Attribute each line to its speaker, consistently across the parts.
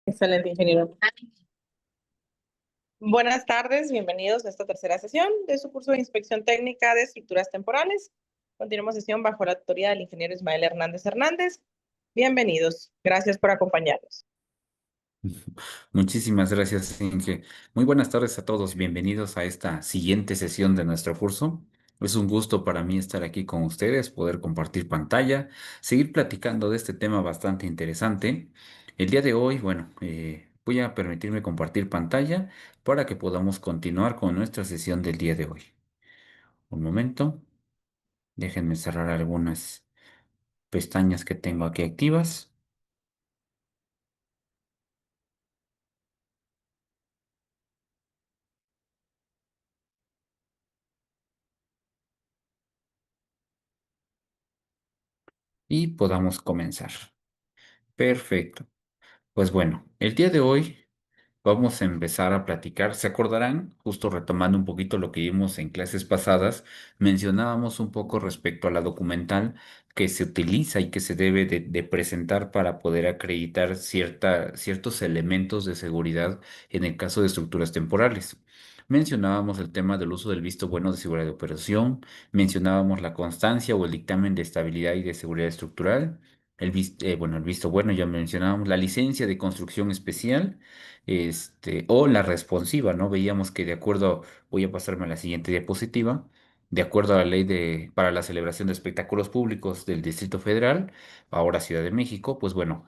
Speaker 1: Excelente, ingeniero. Buenas tardes, bienvenidos a esta tercera sesión de su curso de Inspección Técnica de Estructuras Temporales. Continuamos sesión bajo la tutoría del ingeniero Ismael Hernández Hernández. Bienvenidos, gracias por acompañarnos.
Speaker 2: Muchísimas gracias, Inge. Muy buenas tardes a todos. Bienvenidos a esta siguiente sesión de nuestro curso. Es un gusto para mí estar aquí con ustedes, poder compartir pantalla, seguir platicando de este tema bastante interesante. El día de hoy, bueno, voy a permitirme compartir pantalla para que podamos continuar con nuestra sesión del día de hoy. Un momento, déjenme cerrar algunas pestañas que tengo aquí activas y podamos comenzar. Perfecto. Pues bueno, el día de hoy vamos a empezar a platicar. ¿Se acordarán? Justo retomando un poquito lo que vimos en clases pasadas, mencionábamos un poco respecto a la documental que se utiliza y que se debe de presentar para poder acreditar ciertos elementos de seguridad en el caso de estructuras temporales. Mencionábamos el tema del uso del visto bueno de seguridad de operación, mencionábamos la constancia o el dictamen de estabilidad y de seguridad estructural. El visto bueno, ya mencionábamos la licencia de construcción especial, o la responsiva, ¿no? Veíamos que voy a pasarme a la siguiente diapositiva, de acuerdo a la ley para la celebración de espectáculos públicos del Distrito Federal, ahora Ciudad de México, pues bueno,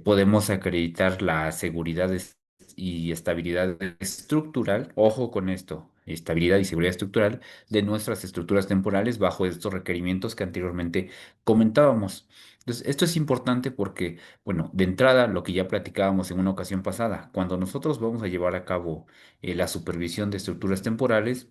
Speaker 2: podemos acreditar la y estabilidad estructural, ojo con esto, estabilidad y seguridad estructural de nuestras estructuras temporales bajo estos requerimientos que anteriormente comentábamos. Entonces, esto es importante porque bueno, de entrada, lo que ya platicábamos en una ocasión pasada, cuando nosotros vamos a llevar a cabo la supervisión de estructuras temporales,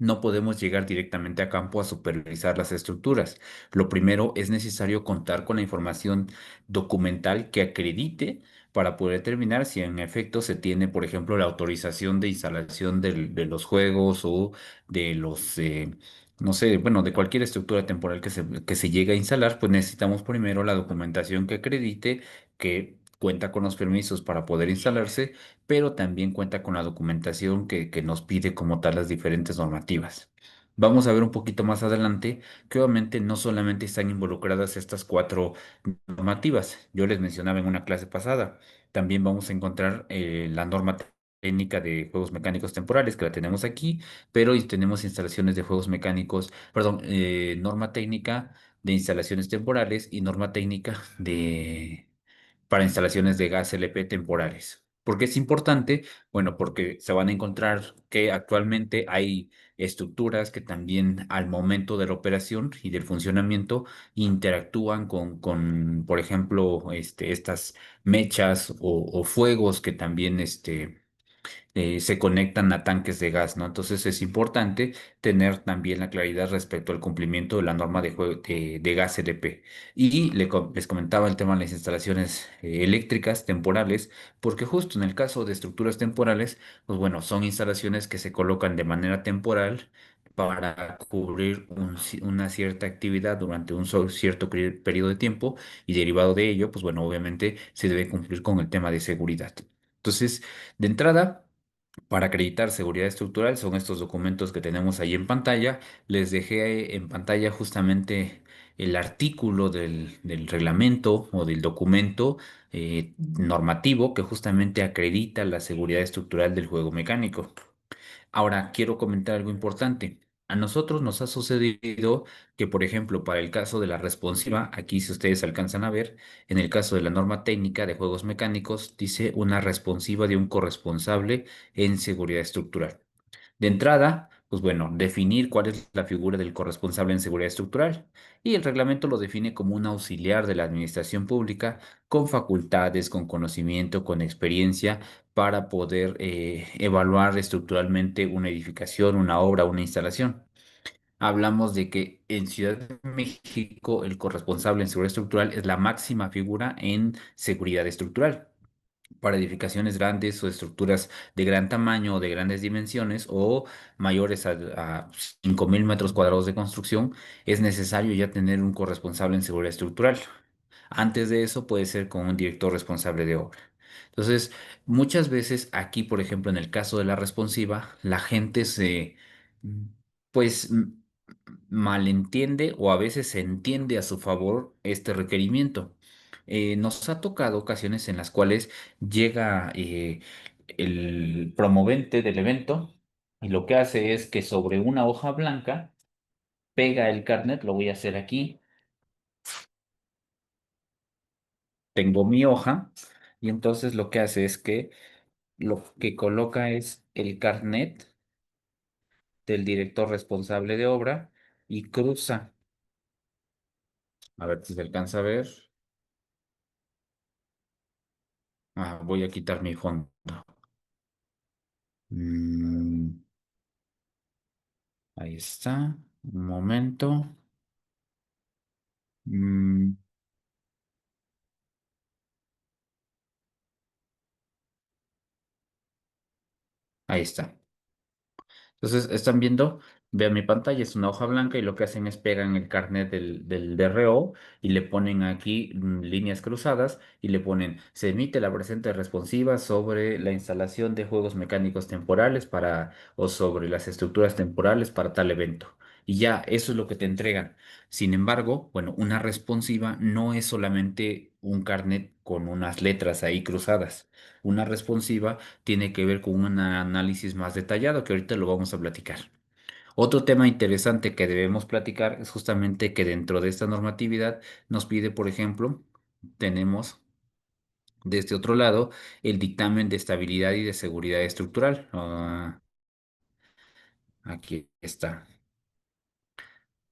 Speaker 2: no podemos llegar directamente a campo a supervisar las estructuras. Lo primero es necesario contar con la información documental que acredite para poder determinar si en efecto se tiene, por ejemplo, la autorización de instalación de los juegos o de no sé, bueno, de cualquier estructura temporal que se llegue a instalar, pues necesitamos primero la documentación que acredite que cuenta con los permisos para poder instalarse, pero también cuenta con la documentación que nos pide como tal las diferentes normativas. Vamos a ver un poquito más adelante que obviamente no solamente están involucradas estas cuatro normativas. Yo les mencionaba en una clase pasada. También vamos a encontrar la norma técnica de juegos mecánicos temporales, que la tenemos aquí, pero y tenemos instalaciones de juegos mecánicos, perdón, norma técnica de instalaciones temporales y norma técnica para instalaciones de gas LP temporales. ¿Por qué es importante? Bueno, porque se van a encontrar que actualmente hay estructuras que también al momento de la operación y del funcionamiento interactúan por ejemplo, estas mechas o fuegos que también se conectan a tanques de gas, ¿no? Entonces es importante tener también la claridad respecto al cumplimiento de la norma de gas LP. Y les comentaba el tema de las instalaciones eléctricas temporales, porque justo en el caso de estructuras temporales, pues bueno, son instalaciones que se colocan de manera temporal para cubrir una cierta actividad durante un cierto periodo de tiempo y derivado de ello, pues bueno, obviamente se debe cumplir con el tema de seguridad. Entonces, de entrada, para acreditar seguridad estructural son estos documentos que tenemos ahí en pantalla. Les dejé en pantalla justamente el artículo del reglamento o del documento normativo que justamente acredita la seguridad estructural del juego mecánico. Ahora, quiero comentar algo importante. A nosotros nos ha sucedido que, por ejemplo, para el caso de la responsiva, aquí si ustedes alcanzan a ver, en el caso de la norma técnica de juegos mecánicos, dice una responsiva de un corresponsable en seguridad estructural. De entrada, pues bueno, definir cuál es la figura del corresponsable en seguridad estructural. Y el reglamento lo define como un auxiliar de la administración pública con facultades, con conocimiento, con experiencia para poder evaluar estructuralmente una edificación, una obra, una instalación. Hablamos de que en Ciudad de México el corresponsable en seguridad estructural es la máxima figura en seguridad estructural para edificaciones grandes o estructuras de gran tamaño o de grandes dimensiones o mayores a 5.000 metros cuadrados de construcción, es necesario ya tener un corresponsable en seguridad estructural. Antes de eso puede ser con un director responsable de obra. Entonces, muchas veces aquí, por ejemplo, en el caso de la responsiva, la gente mm, pues, malentiende o a veces se entiende a su favor este requerimiento. Nos ha tocado ocasiones en las cuales llega el promovente del evento y lo que hace es que sobre una hoja blanca pega el carnet, lo voy a hacer aquí, tengo mi hoja y entonces lo que hace es que lo que coloca es el carnet del director responsable de obra y cruza, a ver si se alcanza a ver. Voy a quitar mi fondo. Mm, ahí está. Un momento. Mm, ahí está. Entonces, están viendo, vean mi pantalla, es una hoja blanca y lo que hacen es pegan el carnet del DRO y le ponen aquí líneas cruzadas y le ponen, se emite la presente responsiva sobre la instalación de juegos mecánicos temporales o sobre las estructuras temporales para tal evento. Y ya, eso es lo que te entregan. Sin embargo, bueno, una responsiva no es solamente un carnet con unas letras ahí cruzadas. Una responsiva tiene que ver con un análisis más detallado que ahorita lo vamos a platicar. Otro tema interesante que debemos platicar es justamente que dentro de esta normatividad nos pide, por ejemplo, tenemos de este otro lado el dictamen de estabilidad y de seguridad estructural. Aquí está.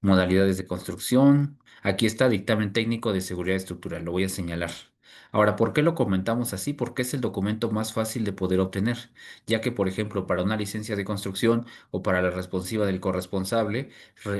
Speaker 2: Modalidades de construcción. Aquí está dictamen técnico de seguridad estructural, lo voy a señalar. Ahora, ¿por qué lo comentamos así? Porque es el documento más fácil de poder obtener, ya que, por ejemplo, para una licencia de construcción o para la responsiva del corresponsable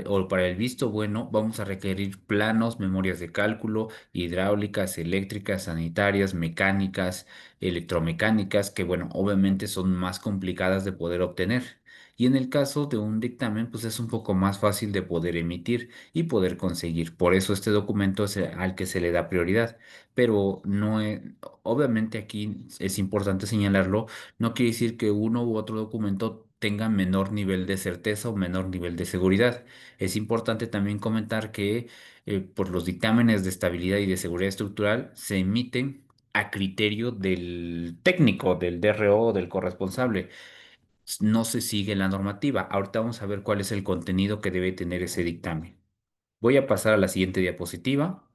Speaker 2: o para el visto bueno, vamos a requerir planos, memorias de cálculo, hidráulicas, eléctricas, sanitarias, mecánicas, electromecánicas, que, bueno, obviamente son más complicadas de poder obtener. Y en el caso de un dictamen, pues es un poco más fácil de poder emitir y poder conseguir. Por eso este documento es al que se le da prioridad. Pero no es, obviamente aquí es importante señalarlo, no quiere decir que uno u otro documento tenga menor nivel de certeza o menor nivel de seguridad. Es importante también comentar que por los dictámenes de estabilidad y de seguridad estructural se emiten a criterio del técnico, del DRO o del corresponsable, no se sigue la normativa. Ahorita vamos a ver cuál es el contenido que debe tener ese dictamen. Voy a pasar a la siguiente diapositiva.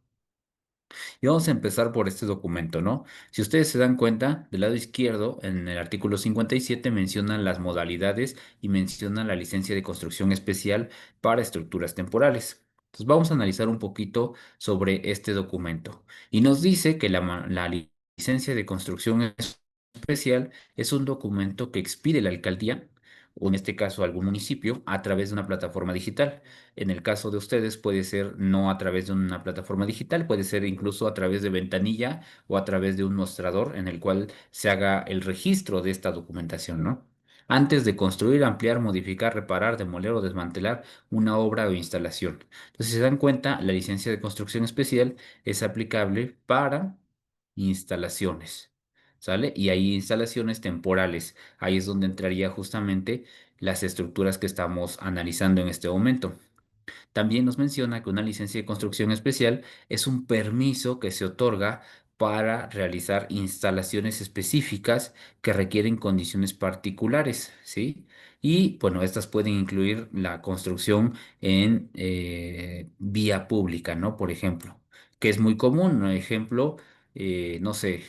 Speaker 2: Y vamos a empezar por este documento, ¿no? Si ustedes se dan cuenta, del lado izquierdo, en el artículo 57 menciona las modalidades y menciona la licencia de construcción especial para estructuras temporales. Entonces vamos a analizar un poquito sobre este documento. Y nos dice que la licencia de construcción especial es un documento que expide la alcaldía, o en este caso algún municipio, a través de una plataforma digital. En el caso de ustedes puede ser no a través de una plataforma digital, puede ser incluso a través de ventanilla o a través de un mostrador en el cual se haga el registro de esta documentación, ¿no? Antes de construir, ampliar, modificar, reparar, demoler o desmantelar una obra o instalación. Entonces, si se dan cuenta, la licencia de construcción especial es aplicable para instalaciones, ¿sale? Y hay instalaciones temporales. Ahí es donde entraría justamente las estructuras que estamos analizando en este momento. También nos menciona que una licencia de construcción especial es un permiso que se otorga para realizar instalaciones específicas que requieren condiciones particulares, ¿sí? Y bueno, estas pueden incluir la construcción en vía pública, ¿no? Por ejemplo, que es muy común, ¿no? Ejemplo, no sé.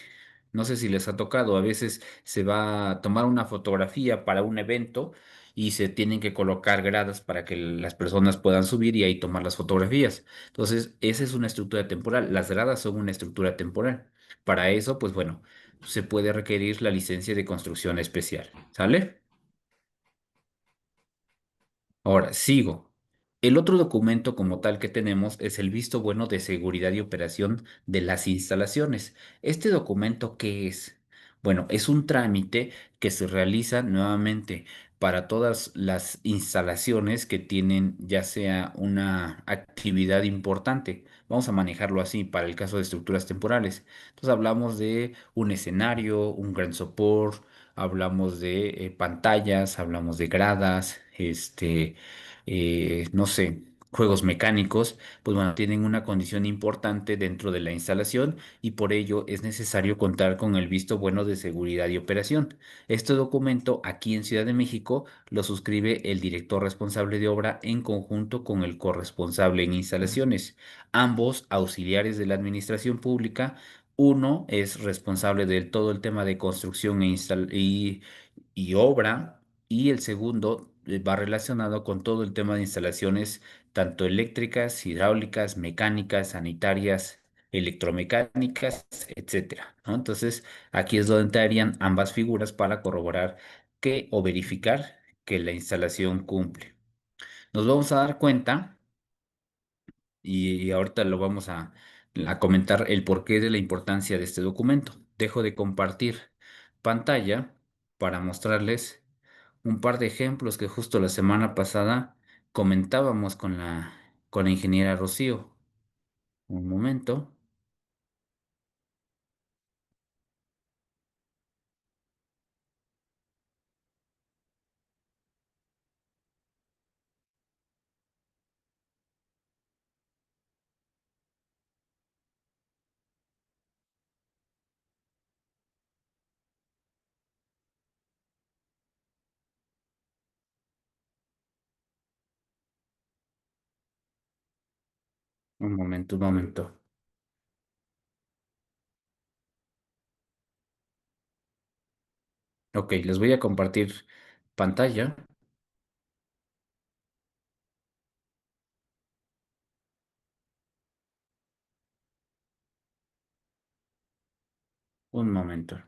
Speaker 2: No sé si les ha tocado, a veces se va a tomar una fotografía para un evento y se tienen que colocar gradas para que las personas puedan subir y ahí tomar las fotografías. Entonces, esa es una estructura temporal. Las gradas son una estructura temporal. Para eso, pues bueno, se puede requerir la licencia de construcción especial. ¿Sale? Ahora, sigo. El otro documento como tal que tenemos es el visto bueno de seguridad y operación de las instalaciones. ¿Este documento qué es? Bueno, es un trámite que se realiza nuevamente para todas las instalaciones que tienen ya sea una actividad importante. Vamos a manejarlo así para el caso de estructuras temporales. Entonces hablamos de un escenario, un gran sopor, hablamos de pantallas, hablamos de gradas, no sé, juegos mecánicos, pues bueno, tienen una condición importante dentro de la instalación y por ello es necesario contar con el visto bueno de seguridad y operación. Este documento aquí en Ciudad de México lo suscribe el director responsable de obra en conjunto con el corresponsable en instalaciones, ambos auxiliares de la administración pública. Uno es responsable de todo el tema de construcción y obra, y el segundo va relacionado con todo el tema de instalaciones tanto eléctricas, hidráulicas, mecánicas, sanitarias, electromecánicas, etcétera, ¿no? Entonces, aquí es donde entrarían ambas figuras para corroborar que o verificar que la instalación cumple. Nos vamos a dar cuenta y ahorita lo vamos a comentar el porqué de la importancia de este documento. Dejo de compartir pantalla para mostrarles un par de ejemplos que justo la semana pasada comentábamos con la ingeniera Rocío. Un momento, un momento. Ok, les voy a compartir pantalla. Un momento.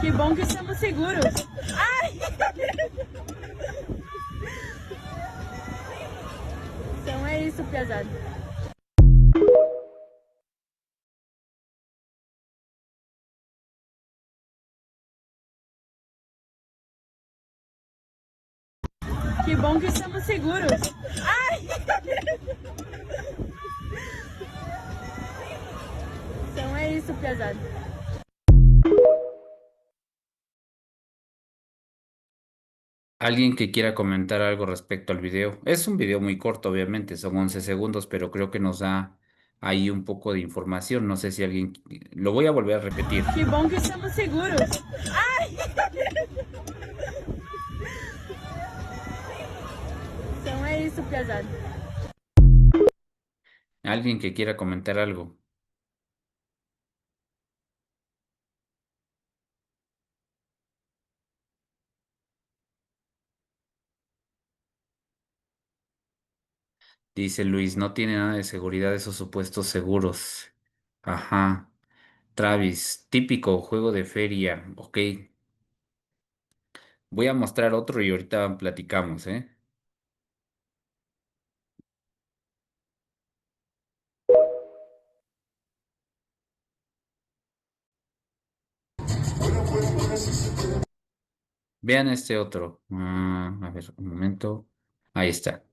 Speaker 3: Que bom que estamos seguros. Então é isso, pesado. Que bom que estamos seguros. Então é isso, pesado.
Speaker 2: Alguien que quiera comentar algo respecto al video. Es un video muy corto, obviamente, son 11 segundos, pero creo que nos da ahí un poco de información. No sé si alguien... Lo voy a volver a repetir.
Speaker 3: Que bom que estamos seguros. Então é isso, pesado.
Speaker 2: Alguien que quiera comentar algo. Dice Luis, no tiene nada de seguridad esos supuestos seguros. Ajá. Travis, típico juego de feria. Ok. Voy a mostrar otro y ahorita platicamos, ¿eh? Vean este otro. A ver, un momento. Ahí está.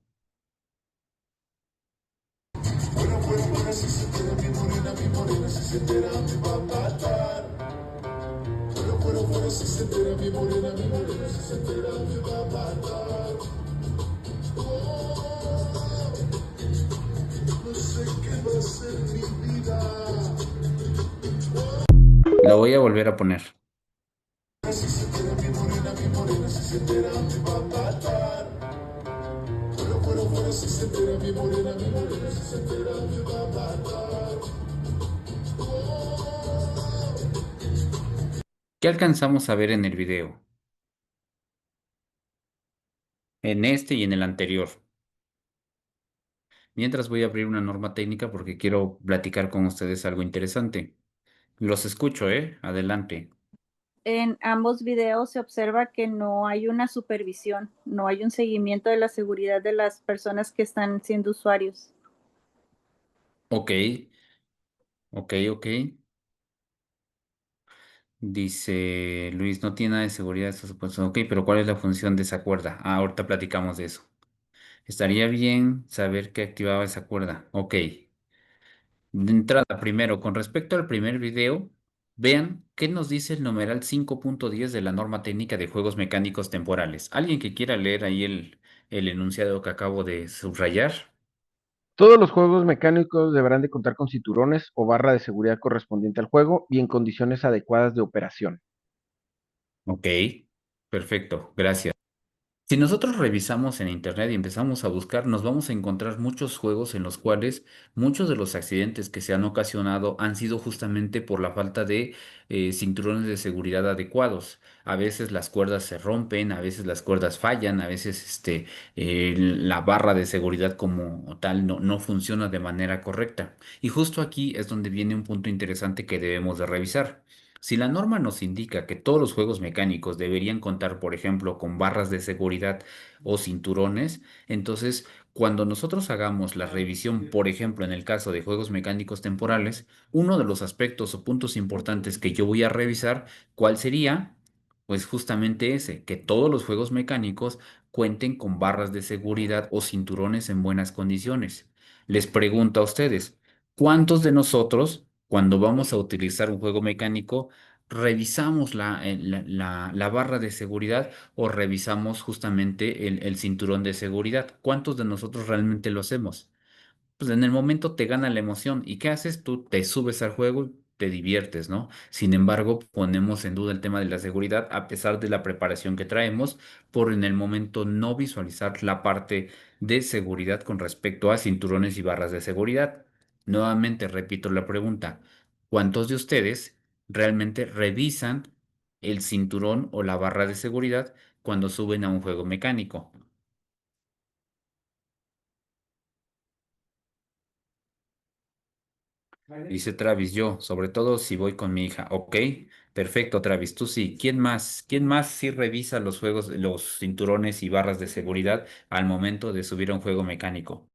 Speaker 2: Lo voy a volver a poner. ¿Qué alcanzamos a ver en el video? En este y en el anterior. Mientras voy a abrir una norma técnica porque quiero platicar con ustedes algo interesante. Los escucho, ¿eh? Adelante.
Speaker 4: En ambos videos se observa que no hay una supervisión, no hay un seguimiento de la seguridad de las personas que están siendo usuarios.
Speaker 2: Ok, ok. Dice Luis, no tiene nada de seguridad estos supuestos. Ok, pero ¿cuál es la función de esa cuerda? Ah, ahorita platicamos de eso. Estaría bien saber qué activaba esa cuerda. Ok. De entrada, primero, con respecto al primer video, vean qué nos dice el numeral 5.10 de la norma técnica de juegos mecánicos temporales. ¿Alguien que quiera leer ahí el enunciado que acabo de subrayar?
Speaker 5: Todos los juegos mecánicos deberán de contar con cinturones o barra de seguridad correspondiente al juego y en condiciones adecuadas de operación.
Speaker 2: Ok, perfecto, gracias. Si nosotros revisamos en internet y empezamos a buscar, nos vamos a encontrar muchos juegos en los cuales muchos de los accidentes que se han ocasionado han sido justamente por la falta de cinturones de seguridad adecuados. A veces las cuerdas se rompen, a veces las cuerdas fallan, a veces la barra de seguridad como tal no funciona de manera correcta. Y justo aquí es donde viene un punto interesante que debemos de revisar. Si la norma nos indica que todos los juegos mecánicos deberían contar, por ejemplo, con barras de seguridad o cinturones, entonces cuando nosotros hagamos la revisión, por ejemplo, en el caso de juegos mecánicos temporales, uno de los aspectos o puntos importantes que yo voy a revisar, ¿cuál sería? Pues justamente ese, que todos los juegos mecánicos cuenten con barras de seguridad o cinturones en buenas condiciones. Les pregunto a ustedes, ¿cuántos de nosotros, cuando vamos a utilizar un juego mecánico, revisamos la barra de seguridad o revisamos justamente el cinturón de seguridad? ¿Cuántos de nosotros realmente lo hacemos? Pues en el momento te gana la emoción. ¿Y qué haces? Tú te subes al juego y te diviertes, ¿no? Sin embargo, ponemos en duda el tema de la seguridad a pesar de la preparación que traemos por en el momento no visualizar la parte de seguridad con respecto a cinturones y barras de seguridad. Nuevamente repito la pregunta. ¿Cuántos de ustedes realmente revisan el cinturón o la barra de seguridad cuando suben a un juego mecánico? Dice Travis, yo, sobre todo si voy con mi hija. Ok, perfecto, Travis, tú sí. ¿Quién más? ¿Quién más sí revisa los juegos, los cinturones y barras de seguridad al momento de subir a un juego mecánico?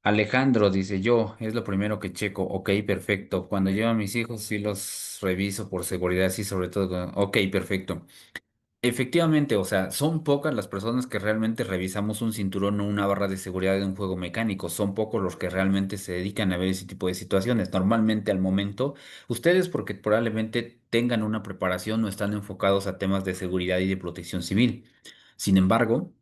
Speaker 2: Alejandro dice yo, es lo primero que checo. Ok, perfecto. Cuando llevo a mis hijos sí los reviso por seguridad, sí, sobre todo. Ok, perfecto. Efectivamente, o sea, son pocas las personas que realmente revisamos un cinturón o una barra de seguridad de un juego mecánico. Son pocos los que realmente se dedican a ver ese tipo de situaciones. Normalmente al momento, ustedes porque probablemente tengan una preparación o están enfocados a temas de seguridad y de protección civil. Sin embargo,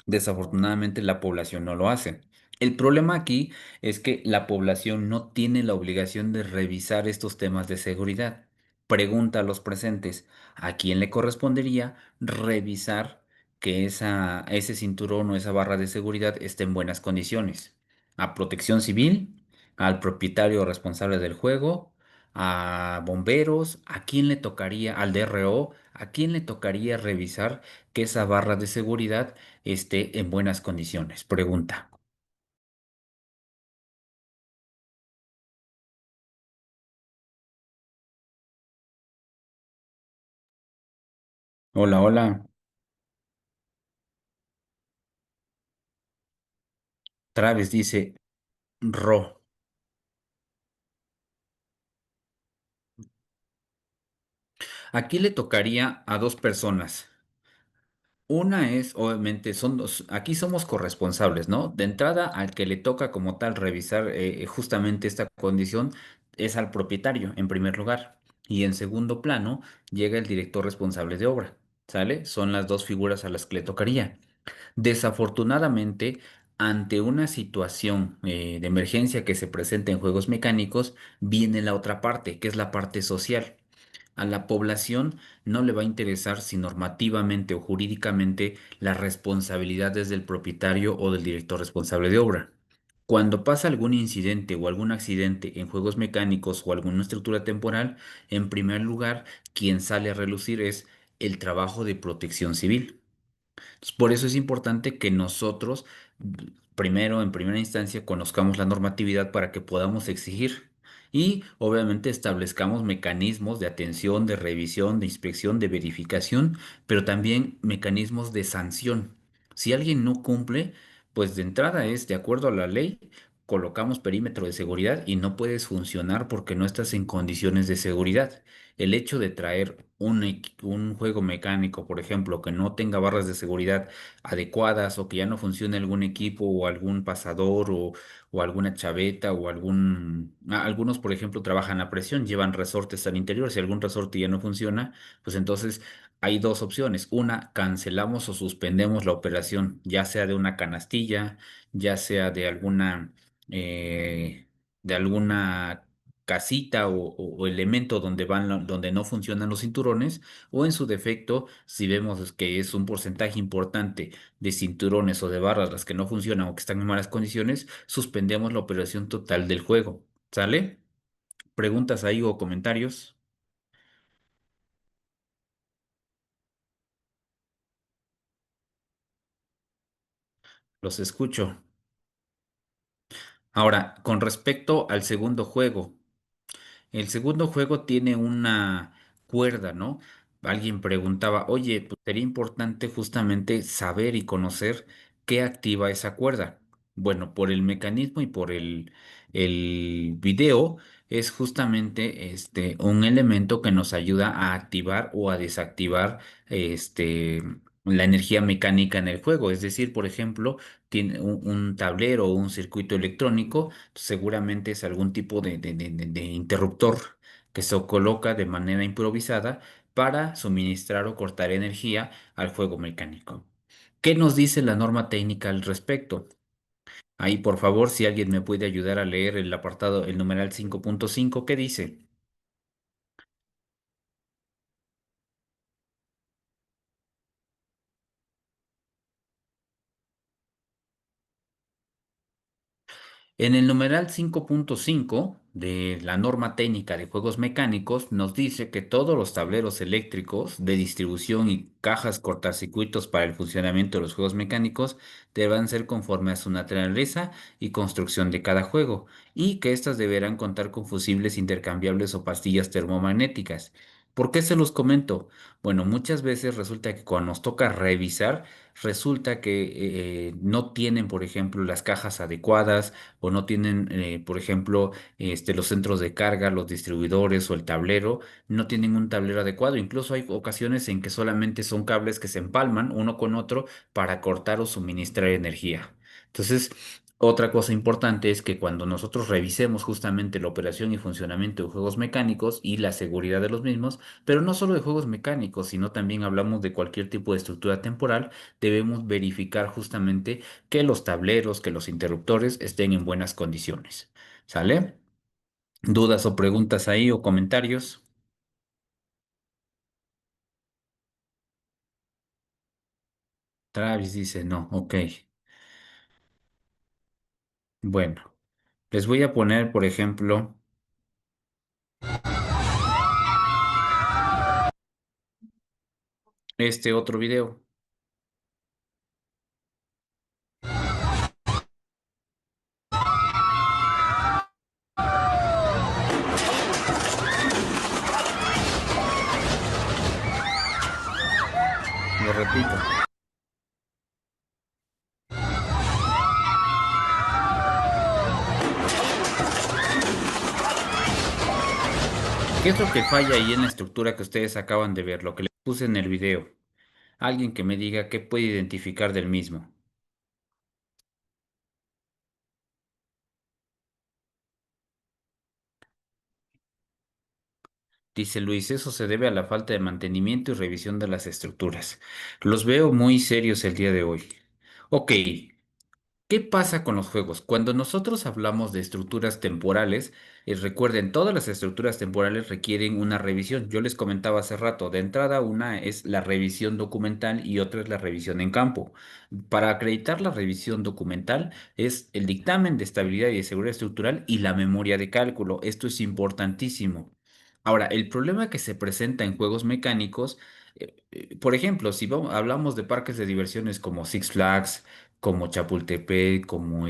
Speaker 2: desafortunadamente la población no lo hace. El problema aquí es que la población no tiene la obligación de revisar estos temas de seguridad. Pregunta a los presentes, ¿a quién le correspondería revisar que ese cinturón o esa barra de seguridad esté en buenas condiciones? ¿A Protección Civil? ¿Al propietario responsable del juego? ¿A bomberos? ¿A quién le tocaría? ¿Al DRO? ¿A quién le tocaría revisar que esa barra de seguridad esté en buenas condiciones? Pregunta. Hola, hola. Travis dice, Ro. Aquí le tocaría a dos personas. Una es, obviamente, son dos, aquí somos corresponsables, ¿no? De entrada, al que le toca como tal revisar justamente esta condición es al propietario, en primer lugar. Y en segundo plano, llega el director responsable de obra, ¿sale? Son las dos figuras a las que le tocaría. Desafortunadamente, ante una situación de emergencia que se presenta en juegos mecánicos, viene la otra parte, que es la parte social. A la población no le va a interesar si normativamente o jurídicamente la responsabilidad es del propietario o del director responsable de obra. Cuando pasa algún incidente o algún accidente en juegos mecánicos o alguna estructura temporal, en primer lugar, quien sale a relucir es el trabajo de protección civil. Entonces, por eso es importante que nosotros, primero, en primera instancia, conozcamos la normatividad para que podamos exigir y obviamente establezcamos mecanismos de atención, de revisión, de inspección, de verificación, pero también mecanismos de sanción. Si alguien no cumple, pues de entrada es, de acuerdo a la ley, colocamos perímetro de seguridad y no puedes funcionar porque no estás en condiciones de seguridad. El hecho de traer un juego mecánico, por ejemplo, que no tenga barras de seguridad adecuadas o que ya no funcione algún equipo o algún pasador o alguna chaveta o algunos, por ejemplo, trabajan a presión, llevan resortes al interior. Si algún resorte ya no funciona, pues entonces hay dos opciones. Una, cancelamos o suspendemos la operación, ya sea de una canastilla, ya sea eh, de alguna casita o elemento donde donde no funcionan los cinturones, o en su defecto, si vemos que es un porcentaje importante de cinturones o de barras las que no funcionan o que están en malas condiciones, suspendemos la operación total del juego. ¿Sale? ¿Preguntas ahí o comentarios? Los escucho. Ahora, con respecto al segundo juego. El segundo juego tiene una cuerda, ¿no? Alguien preguntaba, oye, pues sería importante justamente saber y conocer qué activa esa cuerda. Bueno, por el mecanismo y por el video es justamente un elemento que nos ayuda a activar o a desactivar este, la energía mecánica en el juego. Es decir, por ejemplo, tiene un tablero o un circuito electrónico seguramente es algún tipo de interruptor que se coloca de manera improvisada para suministrar o cortar energía al juego mecánico. ¿Qué nos dice la norma técnica al respecto? Ahí, por favor, si alguien me puede ayudar a leer el apartado, el numeral 5.5, ¿qué dice? En el numeral 5.5 de la norma técnica de juegos mecánicos nos dice que todos los tableros eléctricos de distribución y cajas cortacircuitos para el funcionamiento de los juegos mecánicos deberán ser conforme a su naturaleza y construcción de cada juego, y que éstas deberán contar con fusibles intercambiables o pastillas termomagnéticas. ¿Por qué se los comento? Bueno, muchas veces resulta que cuando nos toca revisar, resulta que no tienen, por ejemplo, las cajas adecuadas o no tienen, por ejemplo, los centros de carga, los distribuidores o el tablero, no tienen un tablero adecuado. Incluso hay ocasiones en que solamente son cables que se empalman uno con otro para cortar o suministrar energía. Entonces, otra cosa importante es que cuando nosotros revisemos justamente la operación y funcionamiento de juegos mecánicos y la seguridad de los mismos, pero no solo de juegos mecánicos, sino también hablamos de cualquier tipo de estructura temporal, debemos verificar justamente que los tableros, que los interruptores estén en buenas condiciones. ¿Sale? ¿Dudas o preguntas ahí o comentarios? Travis dice no, ok. Bueno, les voy a poner, por ejemplo, este otro video. Lo repito. ¿Qué es lo que falla ahí en la estructura que ustedes acaban de ver? Lo que les puse en el video. Alguien que me diga qué puede identificar del mismo. Dice Luis, eso se debe a la falta de mantenimiento y revisión de las estructuras. Los veo muy serios el día de hoy. Ok, ¿qué pasa con los juegos? Cuando nosotros hablamos de estructuras temporales, recuerden, todas las estructuras temporales requieren una revisión. Yo les comentaba hace rato, de entrada una es la revisión documental y otra es la revisión en campo. Para acreditar la revisión documental es el dictamen de estabilidad y de seguridad estructural y la memoria de cálculo. Esto es importantísimo. Ahora, el problema que se presenta en juegos mecánicos, por ejemplo, si hablamos de parques de diversiones como Six Flags, como Chapultepec, como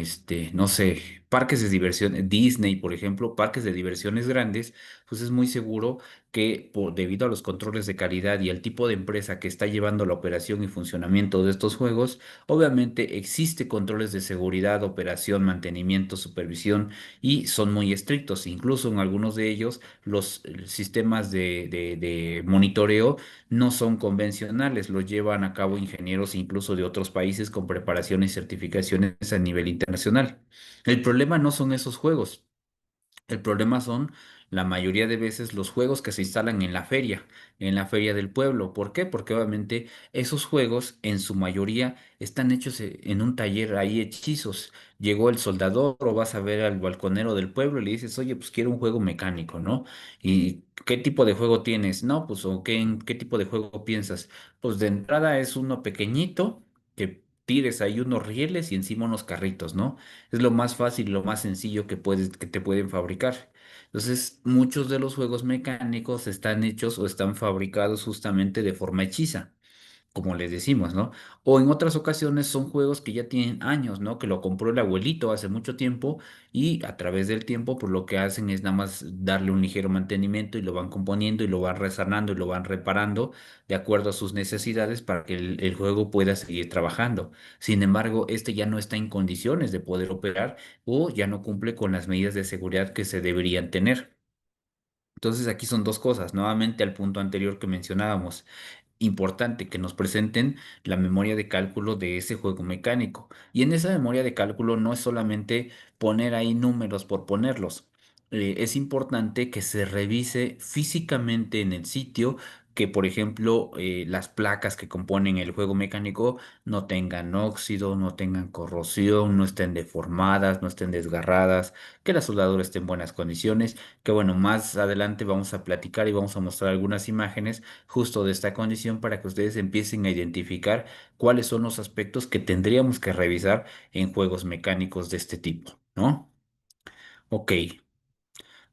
Speaker 2: no sé, parques de diversión, Disney, por ejemplo, parques de diversiones grandes, pues es muy seguro que debido a los controles de calidad y al tipo de empresa que está llevando la operación y funcionamiento de estos juegos, obviamente existe controles de seguridad, operación, mantenimiento, supervisión y son muy estrictos. Incluso en algunos de ellos los sistemas de monitoreo no son convencionales, los llevan a cabo ingenieros incluso de otros países con preparaciones y certificaciones a nivel internacional. El problema no son esos juegos. El problema son la mayoría de veces los juegos que se instalan en la feria del pueblo. ¿Por qué? Porque obviamente esos juegos en su mayoría están hechos en un taller ahí hechizos. Llegó el soldador o vas a ver al balconero del pueblo y le dices, oye, pues quiero un juego mecánico, ¿no? ¿Y qué tipo de juego tienes? No, pues o qué tipo de juego piensas? Pues de entrada es uno pequeñito que tires ahí unos rieles y encima unos carritos, ¿no? Es lo más fácil, lo más sencillo que te pueden fabricar. Entonces, muchos de los juegos mecánicos están hechos o están fabricados justamente de forma hechiza, como les decimos, ¿no? O en otras ocasiones son juegos que ya tienen años, ¿no? Que lo compró el abuelito hace mucho tiempo y a través del tiempo, pues lo que hacen es nada más darle un ligero mantenimiento y lo van componiendo y lo van resanando y lo van reparando de acuerdo a sus necesidades para que el juego pueda seguir trabajando. Sin embargo, este ya no está en condiciones de poder operar o ya no cumple con las medidas de seguridad que se deberían tener. Entonces aquí son dos cosas, nuevamente al punto anterior que mencionábamos importante que nos presenten la memoria de cálculo de ese juego mecánico. Y en esa memoria de cálculo no es solamente poner ahí números por ponerlos. Es importante que se revise físicamente en el sitio que, por ejemplo, las placas que componen el juego mecánico no tengan óxido, no tengan corrosión, no estén deformadas, no estén desgarradas, que la soldadura esté en buenas condiciones, que bueno, más adelante vamos a platicar y vamos a mostrar algunas imágenes justo de esta condición para que ustedes empiecen a identificar cuáles son los aspectos que tendríamos que revisar en juegos mecánicos de este tipo, ¿no? Ok,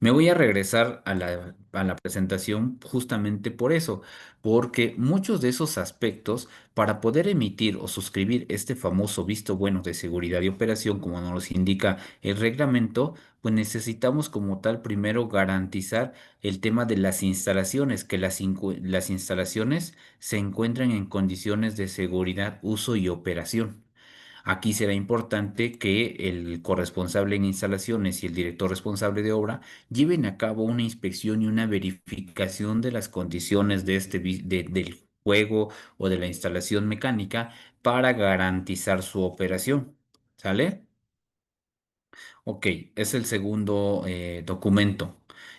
Speaker 2: me voy a regresar a la presentación justamente por eso, porque muchos de esos aspectos, para poder emitir o suscribir este famoso visto bueno de seguridad y operación, como nos indica el reglamento, pues necesitamos como tal primero garantizar el tema de las instalaciones, que las instalaciones se encuentren en condiciones de seguridad, uso y operación. Aquí será importante que el corresponsable en instalaciones y el director responsable de obra lleven a cabo una inspección y una verificación de las condiciones de del juego o de la instalación mecánica para garantizar su operación. ¿Sale? Ok, es el segundo documento.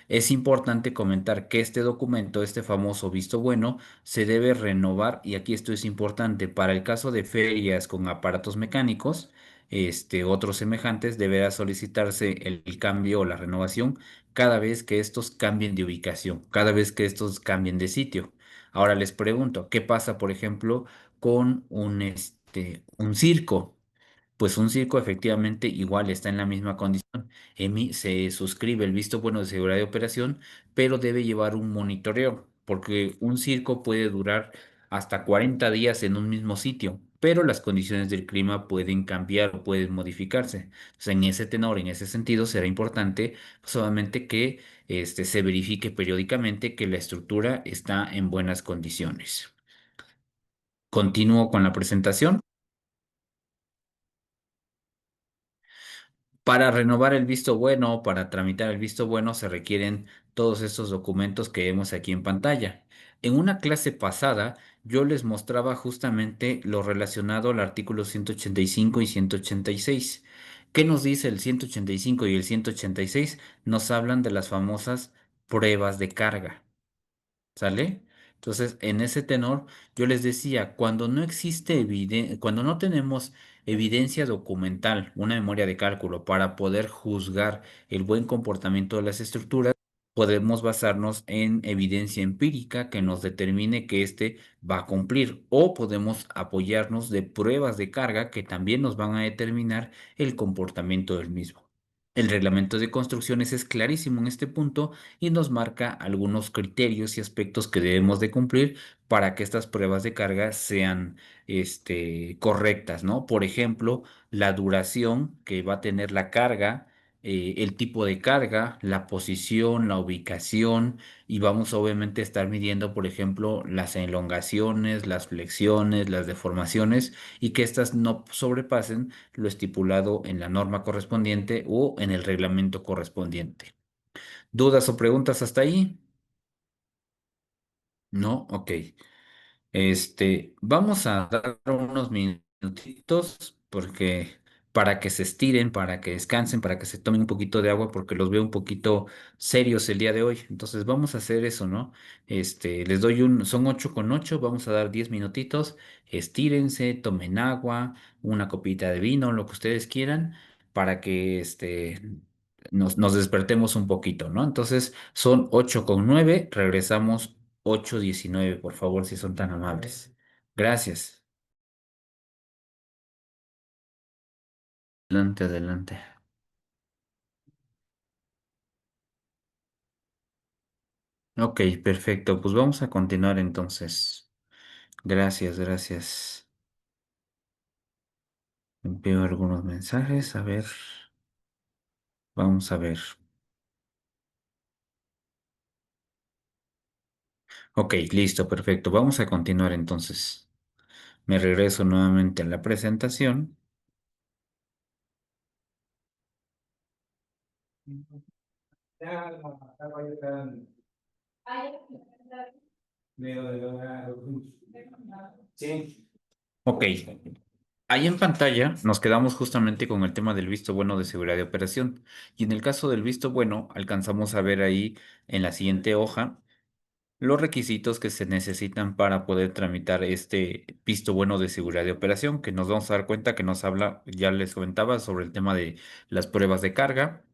Speaker 2: Es importante comentar que este documento, este famoso visto bueno, se debe renovar y aquí esto es importante para el caso de ferias con aparatos mecánicos, otros semejantes, deberá solicitarse el cambio o la renovación cada vez que estos cambien de ubicación, cada vez que estos cambien de sitio. Ahora les pregunto, ¿qué pasa, por ejemplo, con un circo? Pues un circo efectivamente igual está en la misma condición. Se suscribe el visto bueno de seguridad de operación, pero debe llevar un monitoreo, porque un circo puede durar hasta 40 días en un mismo sitio, pero las condiciones del clima pueden cambiar o pueden modificarse. Entonces, en ese tenor, en ese sentido, será importante solamente que se verifique periódicamente que la estructura está en buenas condiciones. Continúo con la presentación. Para renovar el visto bueno, para tramitar el visto bueno, se requieren todos estos documentos que vemos aquí en pantalla. En una clase pasada, yo les mostraba justamente lo relacionado al artículo 185 y 186. ¿Qué nos dice el 185 y el 186? Nos hablan de las famosas pruebas de carga. ¿Sale? Entonces, en ese tenor, yo les decía, cuando no existe cuando no tenemos evidencia documental, una memoria de cálculo para poder juzgar el buen comportamiento de las estructuras, podemos basarnos en evidencia empírica que nos determine que éste va a cumplir, o podemos apoyarnos de pruebas de carga que también nos van a determinar el comportamiento del mismo. El reglamento de construcciones es clarísimo en este punto y nos marca algunos criterios y aspectos que debemos de cumplir para que estas pruebas de carga sean correctas, ¿no? Por ejemplo, la duración que va a tener la carga, el tipo de carga, la posición, la ubicación, y vamos obviamente a estar midiendo, por ejemplo, las elongaciones, las flexiones, las deformaciones, y que éstas no sobrepasen lo estipulado en la norma correspondiente o en el reglamento correspondiente. ¿Dudas o preguntas hasta ahí? No, ok. Vamos a dar unos minutitos porque para que se estiren, para que descansen, para que se tomen un poquito de agua, porque los veo un poquito serios el día de hoy. Entonces vamos a hacer eso, ¿no? Les doy son 8 con 8, vamos a dar 10 minutitos, estírense, tomen agua, una copita de vino, lo que ustedes quieran, para que nos despertemos un poquito, ¿no? Entonces son 8 con 9, regresamos 8:19, por favor, si son tan amables. Gracias. Adelante, adelante. Ok, perfecto. Pues vamos a continuar entonces. Gracias, gracias. Envío algunos mensajes. A ver, vamos a ver. Ok, listo, perfecto. Vamos a continuar entonces. Me regreso nuevamente a la presentación. Sí. Ok. Ahí en pantalla nos quedamos justamente con el tema del visto bueno de seguridad de operación. Y en el caso del visto bueno, alcanzamos a ver ahí en la siguiente hoja los requisitos que se necesitan para poder tramitar este visto bueno de seguridad de operación, que nos vamos a dar cuenta que nos habla, ya les comentaba, sobre el tema de las pruebas de carga,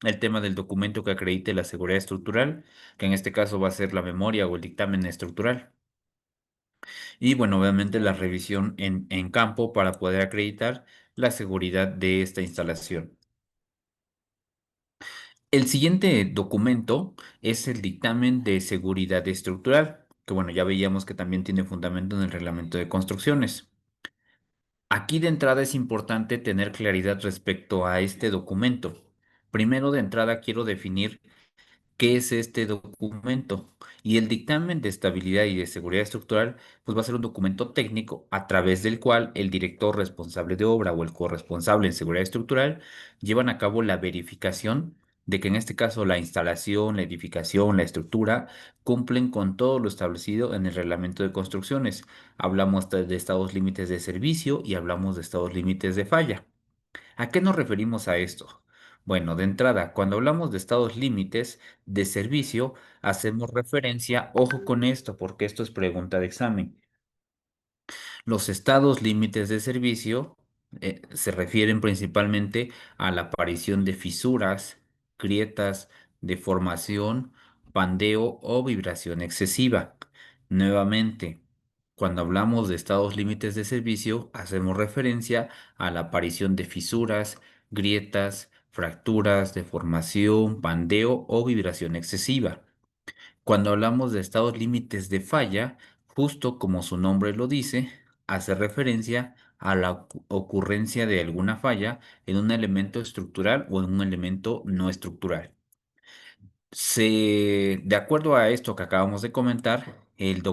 Speaker 2: el tema del documento que acredite la seguridad estructural, que en este caso va a ser la memoria o el dictamen estructural. Y bueno, obviamente la revisión en campo para poder acreditar la seguridad de esta instalación. El siguiente documento es el dictamen de seguridad estructural, que bueno, ya veíamos que también tiene fundamento en el reglamento de construcciones. Aquí de entrada es importante tener claridad respecto a este documento. Primero de entrada quiero definir qué es este documento. Y el dictamen de estabilidad y de seguridad estructural, pues va a ser un documento técnico a través del cual el director responsable de obra o el corresponsable en seguridad estructural llevan a cabo la verificación de que en este caso la instalación, la edificación, la estructura cumplen con todo lo establecido en el reglamento de construcciones. Hablamos de estados límites de servicio y hablamos de estados límites de falla. ¿A qué nos referimos a esto? Bueno, de entrada, cuando hablamos de estados límites de servicio, hacemos referencia, ojo con esto, porque esto es pregunta de examen. Los estados límites de servicio se refieren principalmente a la aparición de fisuras, grietas, deformación, pandeo o vibración excesiva. Nuevamente, cuando hablamos de estados límites de servicio, hacemos referencia a la aparición de fisuras, grietas, fracturas, deformación, pandeo o vibración excesiva. Cuando hablamos de estados límites de falla, justo como su nombre lo dice, hace referencia a la ocurrencia de alguna falla en un elemento estructural o en un elemento no estructural. De acuerdo a esto que acabamos de comentar, el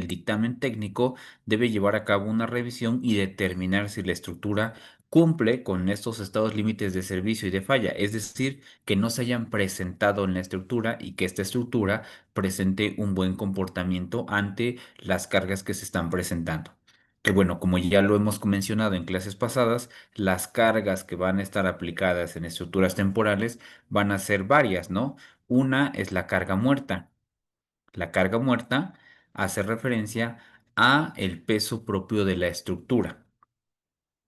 Speaker 2: dictamen técnico debe llevar a cabo una revisión y determinar si la estructura cumple con estos estados límites de servicio y de falla, es decir, que no se hayan presentado en la estructura y que esta estructura presente un buen comportamiento ante las cargas que se están presentando. Que bueno, como ya lo hemos mencionado en clases pasadas, las cargas que van a estar aplicadas en estructuras temporales van a ser varias, ¿no? Una es la carga muerta, La carga muerta hace referencia a el peso propio de la estructura.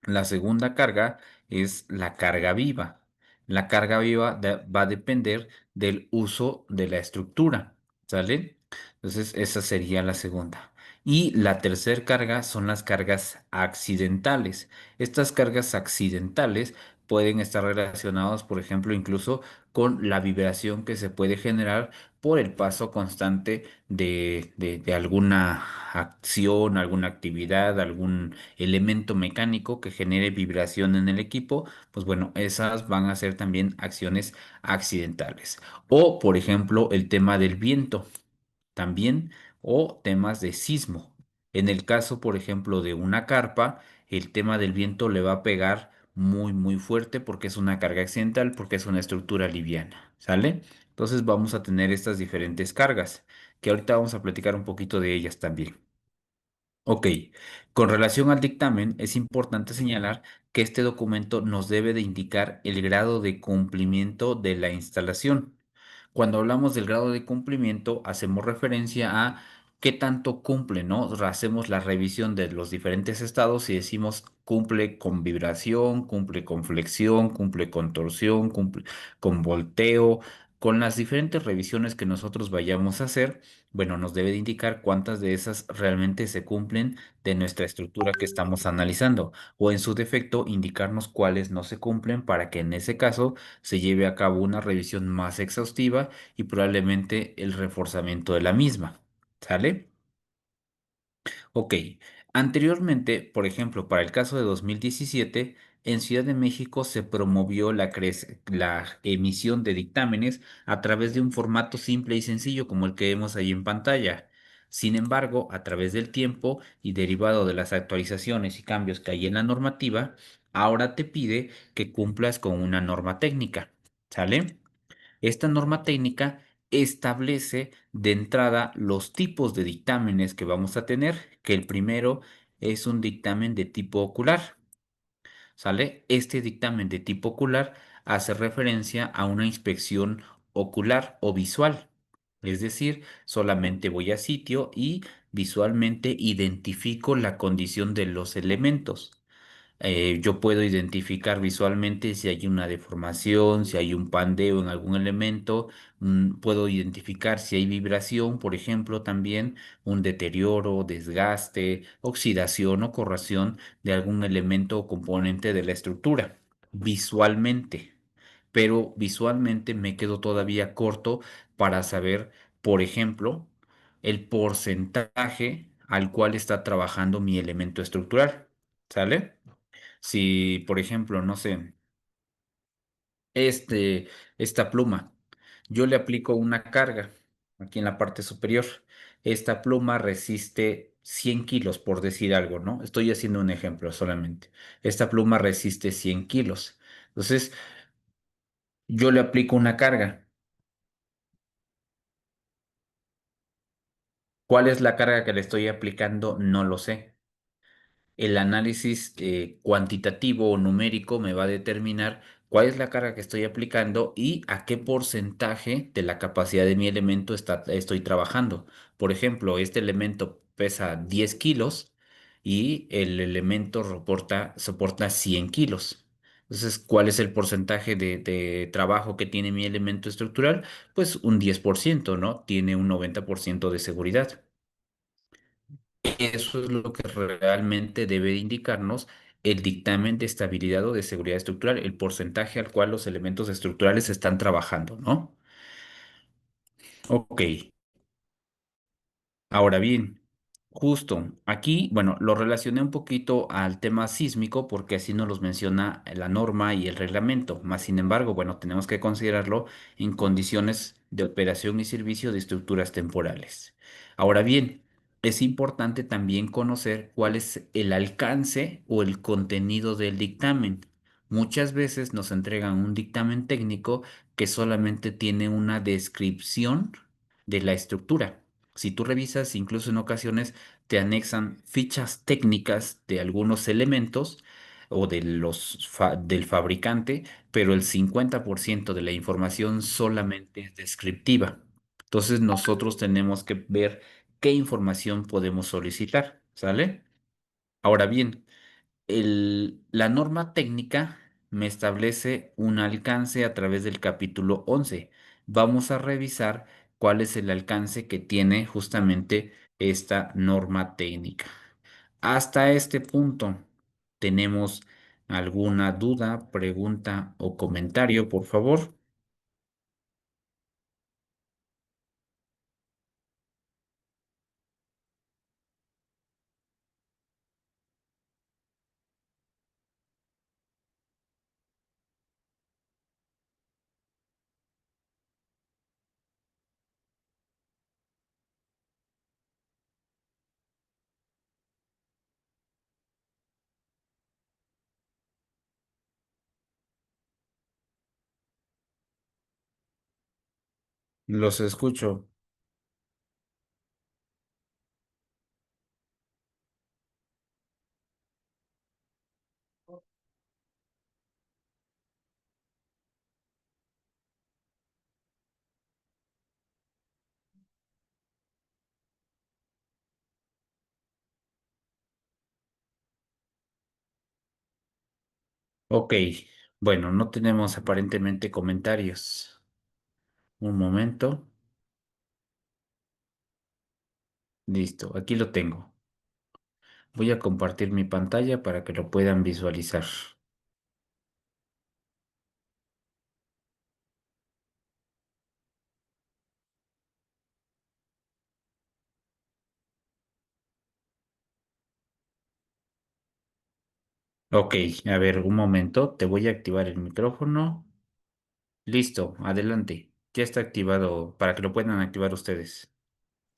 Speaker 2: La segunda carga es la carga viva. La carga viva va a depender del uso de la estructura, ¿sale? Entonces, esa sería la segunda. Y la tercera carga son las cargas accidentales. Estas cargas accidentales pueden estar relacionadas, por ejemplo, incluso con la vibración que se puede generar por el paso constante de alguna acción, alguna actividad, algún elemento mecánico que genere vibración en el equipo, pues bueno, esas van a ser también acciones accidentales. O, por ejemplo, el tema del viento también, o temas de sismo. En el caso, por ejemplo, de una carpa, el tema del viento le va a pegar muy fuerte porque es una carga accidental, porque es una estructura liviana, ¿sale? Entonces vamos a tener estas diferentes cargas, que ahorita vamos a platicar un poquito de ellas también. Ok, con relación al dictamen, es importante señalar que este documento nos debe de indicar el grado de cumplimiento de la instalación. Cuando hablamos del grado de cumplimiento, hacemos referencia a qué tanto cumple, ¿no? Hacemos la revisión de los diferentes estados y decimos cumple con vibración, cumple con flexión, cumple con torsión, cumple con volteo. Con las diferentes revisiones que nosotros vayamos a hacer, bueno, nos debe de indicar cuántas de esas realmente se cumplen de nuestra estructura que estamos analizando, o en su defecto indicarnos cuáles no se cumplen para que en ese caso se lleve a cabo una revisión más exhaustiva y probablemente el reforzamiento de la misma. ¿Sale? Ok, anteriormente, por ejemplo, para el caso de 2017, en Ciudad de México se promovió la emisión de dictámenes a través de un formato simple y sencillo como el que vemos ahí en pantalla. Sin embargo, a través del tiempo y derivado de las actualizaciones y cambios que hay en la normativa, ahora te pide que cumplas con una norma técnica. ¿Sale? Esta norma técnica establece de entrada los tipos de dictámenes que vamos a tener, que el primero es un dictamen de tipo ocular, ¿sale? Este dictamen de tipo ocular hace referencia a una inspección ocular o visual, es decir, solamente voy a sitio y visualmente identifico la condición de los elementos. Yo puedo identificar visualmente si hay una deformación, si hay un pandeo en algún elemento, puedo identificar si hay vibración, por ejemplo, también un deterioro, desgaste, oxidación o corrosión de algún elemento o componente de la estructura, visualmente. Pero visualmente me quedo todavía corto para saber, por ejemplo, el porcentaje al cual está trabajando mi elemento estructural. ¿Sale? Si, por ejemplo, no sé, este, esta pluma, yo le aplico una carga aquí en la parte superior. Esta pluma resiste 100 kilos, por decir algo, ¿no? Estoy haciendo un ejemplo solamente. Esta pluma resiste 100 kilos. Entonces, yo le aplico una carga. ¿Cuál es la carga que le estoy aplicando? No lo sé. El análisis cuantitativo o numérico me va a determinar cuál es la carga que estoy aplicando y a qué porcentaje de la capacidad de mi elemento estoy trabajando. Por ejemplo, este elemento pesa 10 kilos y el elemento soporta 100 kilos. Entonces, ¿cuál es el porcentaje de trabajo que tiene mi elemento estructural? Pues un 10%, ¿no? Tiene un 90% de seguridad. Eso es lo que realmente debe de indicarnos el dictamen de estabilidad o de seguridad estructural, el porcentaje al cual los elementos estructurales están trabajando, ¿no? Ok, ahora bien, justo aquí, bueno, lo relacioné un poquito al tema sísmico porque así nos los menciona la norma y el reglamento, más sin embargo, bueno, tenemos que considerarlo en condiciones de operación y servicio de estructuras temporales. Ahora bien, es importante también conocer cuál es el alcance o el contenido del dictamen. Muchas veces nos entregan un dictamen técnico que solamente tiene una descripción de la estructura. Si tú revisas, incluso en ocasiones te anexan fichas técnicas de algunos elementos o del fabricante, pero el 50% de la información solamente es descriptiva. Entonces nosotros tenemos que ver qué información podemos solicitar, ¿sale? Ahora bien, la norma técnica me establece un alcance a través del capítulo 11. Vamos a revisar cuál es el alcance que tiene justamente esta norma técnica. Hasta este punto, ¿tenemos alguna duda, pregunta o comentario, por favor? Los escucho. Ok, bueno, no tenemos aparentemente comentarios. Un momento. Listo, aquí lo tengo. Voy a compartir mi pantalla para que lo puedan visualizar. Ok, a ver, un momento. Te voy a activar el micrófono. Listo, adelante. Ya está activado para que lo puedan activar ustedes.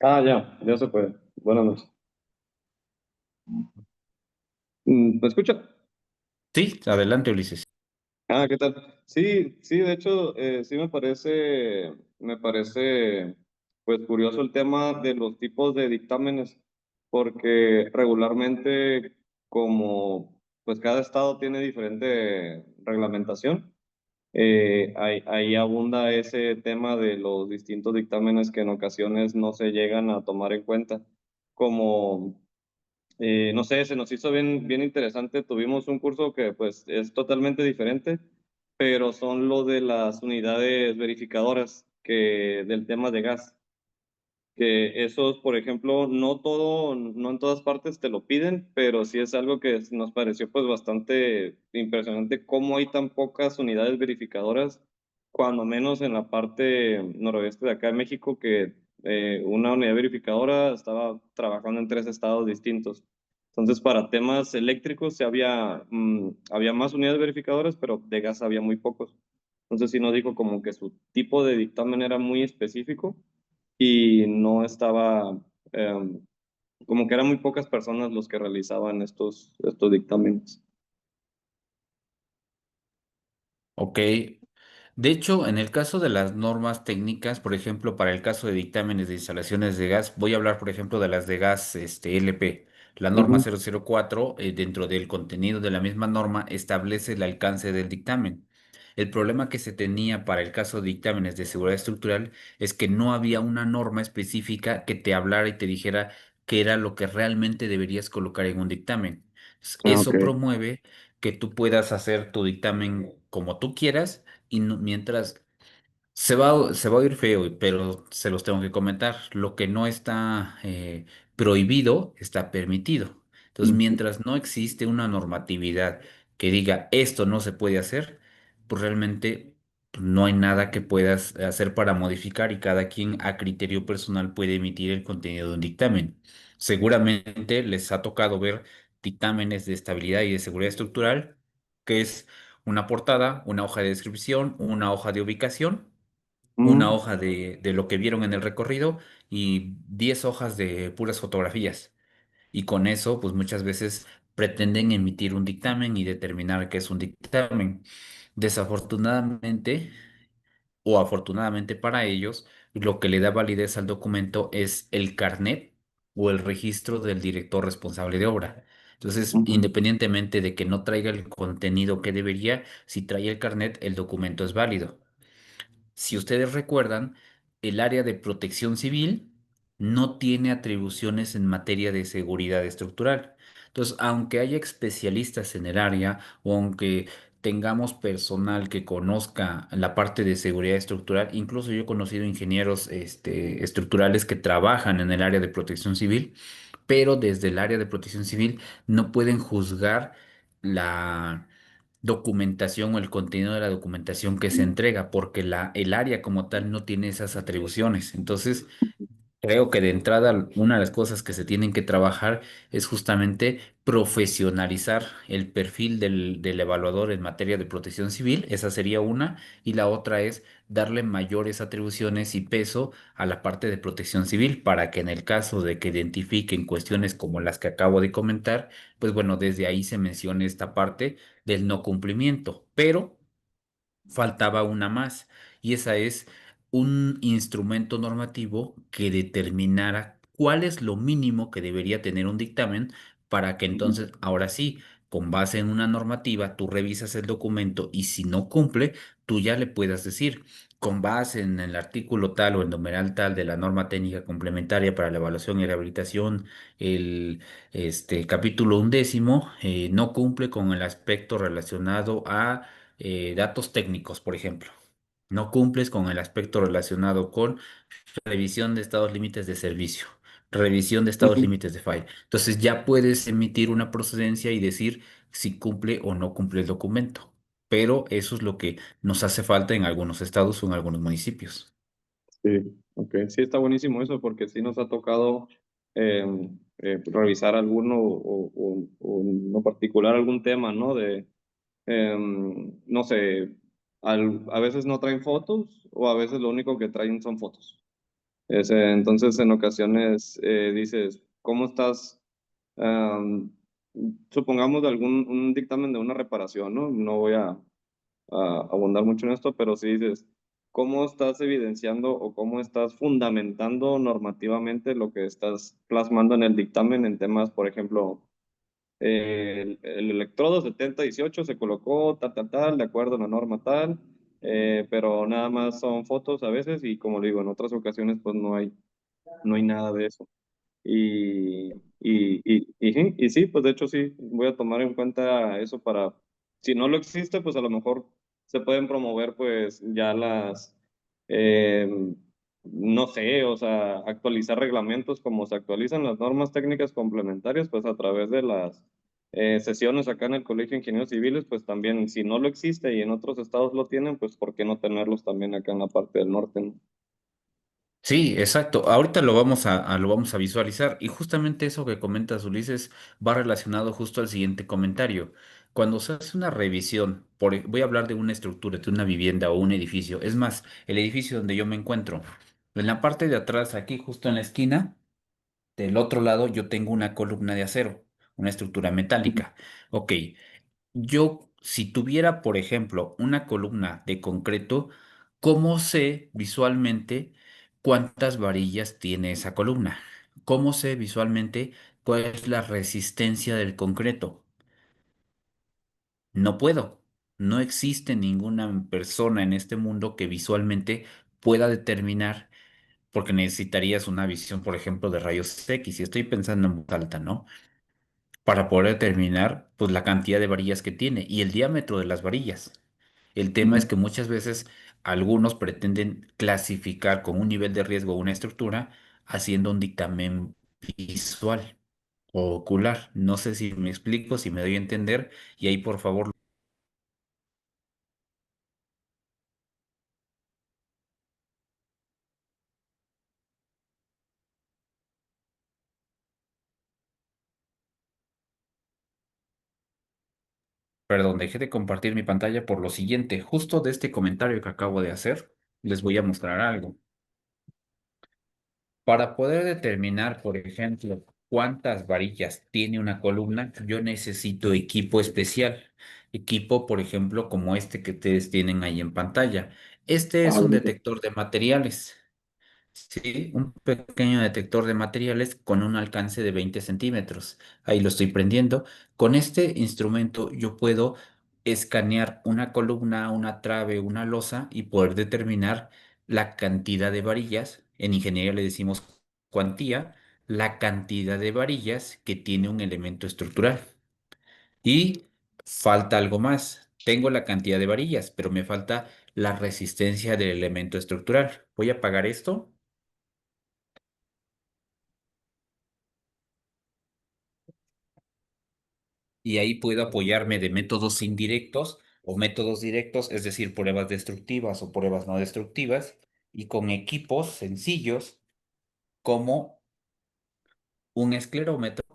Speaker 6: Ah, ya se puede. Buenas noches. ¿Me escucha?
Speaker 2: Sí, adelante, Ulises.
Speaker 6: Ah, ¿qué tal? Sí, sí, de hecho, sí me parece, pues curioso el tema de los tipos de dictámenes, porque regularmente, como pues cada estado tiene diferente reglamentación, ahí abunda ese tema de los distintos dictámenes que en ocasiones no se llegan a tomar en cuenta, como no sé, se nos hizo bien interesante. Tuvimos un curso que pues es totalmente diferente, pero son lo de las unidades verificadoras del tema de gas, que esos, por ejemplo, no en todas partes te lo piden, pero sí es algo que nos pareció pues bastante impresionante cómo hay tan pocas unidades verificadoras, cuando menos en la parte noroeste de acá de México, que una unidad verificadora estaba trabajando en 3 estados distintos. Entonces, para temas eléctricos sí había más unidades verificadoras, pero de gas había muy pocos. Entonces, sí nos dijo como que su tipo de dictamen era muy específico y no estaba, como que eran muy pocas personas los que realizaban estos dictámenes.
Speaker 2: Ok. De hecho, en el caso de las normas técnicas, por ejemplo, para el caso de dictámenes de instalaciones de gas, voy a hablar, por ejemplo, de las de gas LP. La norma
Speaker 6: Ujú.
Speaker 2: 004, dentro del contenido de la misma norma, establece el alcance del dictamen. El problema que se tenía para el caso de dictámenes de seguridad estructural es que no había una norma específica que te hablara y te dijera qué era lo que realmente deberías colocar en un dictamen.
Speaker 6: Ah, ok.
Speaker 2: Eso promueve que tú puedas hacer tu dictamen como tú quieras y mientras se va a oír feo, pero se los tengo que comentar. Lo que no está prohibido está permitido. Entonces,
Speaker 6: Ujú.
Speaker 2: mientras no existe una normatividad que diga esto no se puede hacer, pues realmente no hay nada que puedas hacer para modificar y cada quien a criterio personal puede emitir el contenido de un dictamen. Seguramente les ha tocado ver dictámenes de estabilidad y de seguridad estructural, que es una portada, una hoja de descripción, una hoja de ubicación, una
Speaker 6: Mm,
Speaker 2: hoja de lo que vieron en el recorrido y 10 hojas de puras fotografías. Y con eso, pues muchas veces pretenden emitir un dictamen y determinar qué es un dictamen. Desafortunadamente, o afortunadamente para ellos, lo que le da validez al documento es el carnet o el registro del director responsable de obra. Entonces,
Speaker 6: ujú.
Speaker 2: independientemente de que no traiga el contenido que debería, si trae el carnet, el documento es válido. Si ustedes recuerdan, el área de protección civil no tiene atribuciones en materia de seguridad estructural. Entonces, aunque haya especialistas en el área o aunque tengamos personal que conozca la parte de seguridad estructural, incluso yo he conocido ingenieros estructurales que trabajan en el área de protección civil, pero desde el área de protección civil no pueden juzgar la documentación o el contenido de la documentación que se entrega, porque el área como tal no tiene esas atribuciones. Entonces, creo que de entrada una de las cosas que se tienen que trabajar es justamente profesionalizar el perfil del evaluador en materia de protección civil, esa sería una, y la otra es darle mayores atribuciones y peso a la parte de protección civil para que en el caso de que identifiquen cuestiones como las que acabo de comentar, pues bueno, desde ahí se mencione esta parte del no cumplimiento, pero faltaba una más, y esa es un instrumento normativo que determinara cuál es lo mínimo que debería tener un dictamen para que entonces, ahora sí, con base en una normativa, tú revisas el documento y si no cumple, tú ya le puedas decir, con base en el artículo tal o el numeral tal de la norma técnica complementaria para la evaluación y rehabilitación, el capítulo 11 no cumple con el aspecto relacionado a datos técnicos, por ejemplo. No cumples con el aspecto relacionado con revisión de estados límites de servicio, revisión de estados
Speaker 6: Ujú.
Speaker 2: límites de file. Entonces ya puedes emitir una procedencia y decir si cumple o no cumple el documento. Pero eso es lo que nos hace falta en algunos estados o en algunos municipios.
Speaker 6: Sí, ok. Sí, está buenísimo eso porque sí nos ha tocado revisar alguno o en lo particular algún tema, ¿no? No sé, a veces no traen fotos o a veces lo único que traen son fotos. Entonces, en ocasiones dices, ¿cómo estás? Am, Supongamos un dictamen de una reparación, ¿no? No voy a abundar mucho en esto, pero si dices, ¿cómo estás evidenciando o cómo estás fundamentando normativamente lo que estás plasmando en el dictamen en temas, por ejemplo, el electrodo 7018 se colocó tal, tal, tal, de acuerdo a la norma tal, pero nada más son fotos a veces y como le digo, en otras ocasiones pues no hay nada de eso. Y sí, pues de hecho sí, voy a tomar en cuenta eso para, si no lo existe, pues a lo mejor se pueden promover pues ya eh, no sé, o sea, actualizar reglamentos como se actualizan las normas técnicas complementarias, pues a través de las sesiones acá en el Colegio de Ingenieros Civiles, pues también, si no lo existe y en otros estados lo tienen, pues ¿por qué no tenerlos también acá en la parte del norte, ¿no?
Speaker 2: Sí, exacto. Ahorita lo vamos a visualizar y justamente eso que comentas, Ulises, va relacionado justo al siguiente comentario. Cuando se hace una revisión, voy a hablar de una estructura, de una vivienda o un edificio. Es más, el edificio donde yo me encuentro, en la parte de atrás, aquí justo en la esquina, del otro lado, yo tengo una columna de acero, una estructura metálica. Ok, yo, si tuviera, por ejemplo, una columna de concreto, ¿cómo sé visualmente cuántas varillas tiene esa columna? ¿Cómo sé visualmente cuál es la resistencia del concreto? No puedo. No existe ninguna persona en este mundo que visualmente pueda determinar, porque necesitarías una visión, por ejemplo, de rayos X. Y estoy pensando en voz alta, ¿no? Para poder determinar pues la cantidad de varillas que tiene y el diámetro de las varillas. El tema es que muchas veces algunos pretenden clasificar con un nivel de riesgo una estructura haciendo un dictamen visual o ocular. No sé si me explico, si me doy a entender, y ahí por favor. Perdón, dejé de compartir mi pantalla por lo siguiente. Justo de este comentario que acabo de hacer, les voy a mostrar algo. Para poder determinar, por ejemplo, cuántas varillas tiene una columna, yo necesito equipo especial. Equipo, por ejemplo, como este que ustedes tienen ahí en pantalla. Este es
Speaker 6: Ah,
Speaker 2: un
Speaker 6: bonito.
Speaker 2: detector de materiales. Sí, un pequeño detector de materiales con un alcance de 20 centímetros. Ahí lo estoy prendiendo. Con este instrumento yo puedo escanear una columna, una trave, una losa y poder determinar la cantidad de varillas, en ingeniería le decimos cuantía, la cantidad de varillas que tiene un elemento estructural. Y falta algo más. Tengo la cantidad de varillas, pero me falta la resistencia del elemento estructural. Voy a apagar esto. Y ahí puedo apoyarme de métodos indirectos o métodos directos, es decir, pruebas destructivas o pruebas no destructivas, y con equipos sencillos como un esclerómetro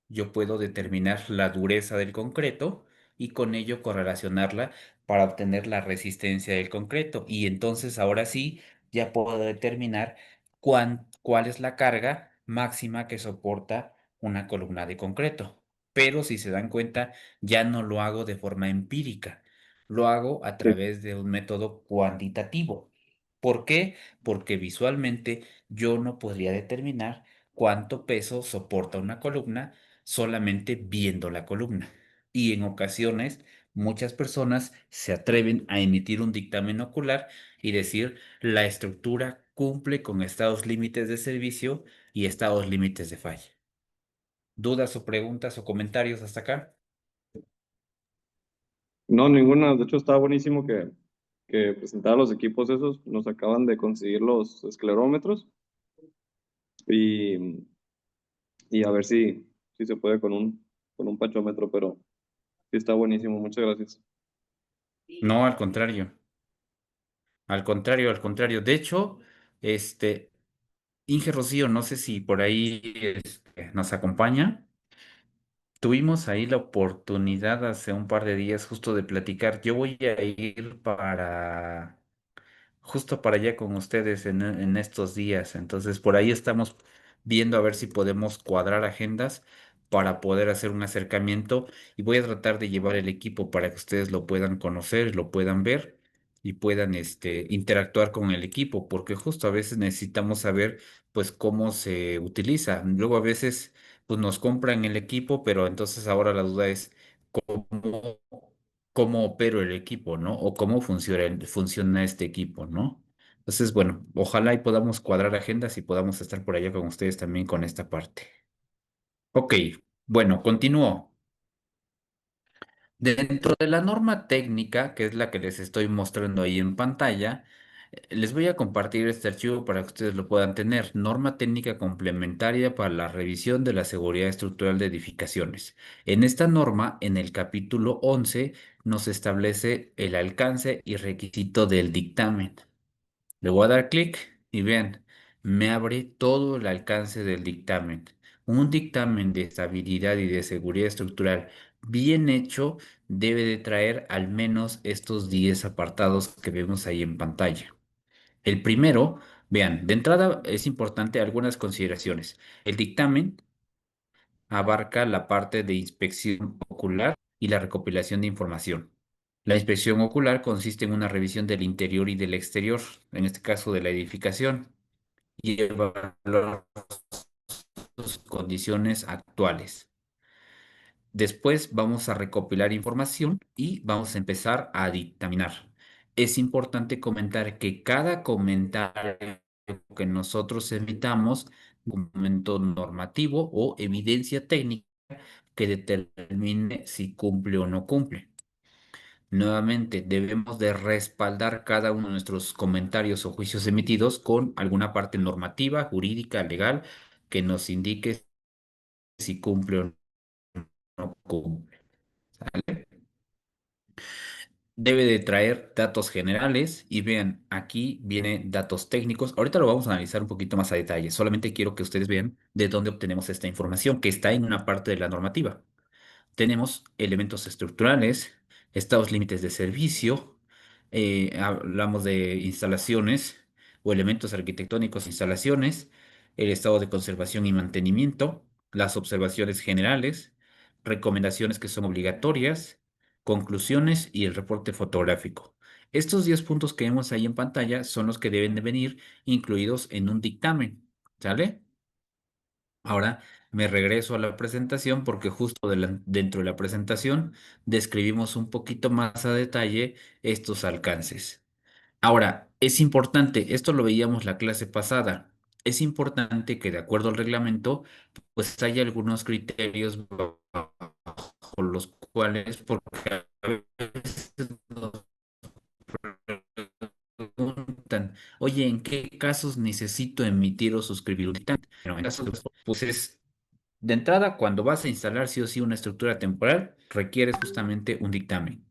Speaker 2: yo puedo determinar la dureza del concreto y con ello correlacionarla para obtener la resistencia del concreto. Y entonces ahora sí ya puedo determinar cuál es la carga máxima que soporta una columna de concreto. Pero si se dan cuenta, ya no lo hago de forma empírica, lo hago a
Speaker 6: Sí.
Speaker 2: través de un método cuantitativo. ¿Por qué? Porque visualmente yo no podría determinar cuánto peso soporta una columna solamente viendo la columna. Y en ocasiones, muchas personas se atreven a emitir un dictamen ocular y decir la estructura cumple con estados límites de servicio y estados límites de falla. ¿Dudas o preguntas o comentarios hasta acá?
Speaker 6: No, ninguna. De hecho, está buenísimo que presentara los equipos esos. Nos acaban de conseguir los esclerómetros y, y a ver si se puede con un pachómetro, pero sí está buenísimo. Muchas gracias.
Speaker 2: No, al contrario. Al contrario, al contrario. De hecho, este, Inge Rocío, no sé si por ahí nos acompaña. Tuvimos ahí la oportunidad hace un par de días justo de platicar. Yo voy a ir para justo para allá con ustedes en estos días. Entonces, por ahí estamos viendo a ver si podemos cuadrar agendas para poder hacer un acercamiento y voy a tratar de llevar el equipo para que ustedes lo puedan conocer, lo puedan ver y puedan interactuar con el equipo, porque justo a veces necesitamos saber pues cómo se utiliza. Luego a veces pues nos compran el equipo, pero entonces ahora la duda es cómo cómo opero el equipo, ¿no? O cómo funciona este equipo, ¿no? Entonces, bueno, ojalá y podamos cuadrar agendas y podamos estar por allá con ustedes también con esta parte. Ok, bueno, continúo. Dentro de la norma técnica, que es la que les estoy mostrando ahí en pantalla, les voy a compartir este archivo para que ustedes lo puedan tener. Norma técnica complementaria para la revisión de la seguridad estructural de edificaciones. En esta norma, en el capítulo 11, nos establece el alcance y requisito del dictamen. Le voy a dar clic y vean, me abre todo el alcance del dictamen. Un dictamen de estabilidad y de seguridad estructural bien hecho debe de traer al menos estos 10 apartados que vemos ahí en pantalla. El primero, vean, de entrada es importante algunas consideraciones. El dictamen abarca la parte de inspección ocular y la recopilación de información. La inspección ocular consiste en una revisión del interior y del exterior, en este caso de la edificación, y evaluar sus condiciones actuales. Después vamos a recopilar información y vamos a empezar a dictaminar. Es importante comentar que cada comentario que nosotros emitamos, documento normativo o evidencia técnica que determine si cumple o no cumple. Nuevamente, debemos de respaldar cada uno de nuestros comentarios o juicios emitidos con alguna parte normativa, jurídica, legal, que nos indique si cumple o no cumple. ¿Sale? Debe de traer datos generales y vean, aquí vienen datos técnicos. Ahorita lo vamos a analizar un poquito más a detalle. Solamente quiero que ustedes vean de dónde obtenemos esta información que está en una parte de la normativa. Tenemos elementos estructurales, estados límites de servicio, hablamos de instalaciones o elementos arquitectónicos, instalaciones, el estado de conservación y mantenimiento, las observaciones generales, recomendaciones que son obligatorias, conclusiones y el reporte fotográfico. Estos 10 puntos que vemos ahí en pantalla son los que deben de venir incluidos en un dictamen, ¿sale? Ahora me regreso a la presentación porque justo dentro de la presentación describimos un poquito más a detalle estos alcances. Ahora, es importante, esto lo veíamos la clase pasada, es importante que de acuerdo al reglamento, pues haya algunos criterios bajo los cuales, porque a veces nos preguntan, oye, ¿en qué casos necesito emitir o suscribir un dictamen? Bueno, en casos de, pues es, de entrada, cuando vas a instalar sí o sí una estructura temporal, requieres justamente un dictamen.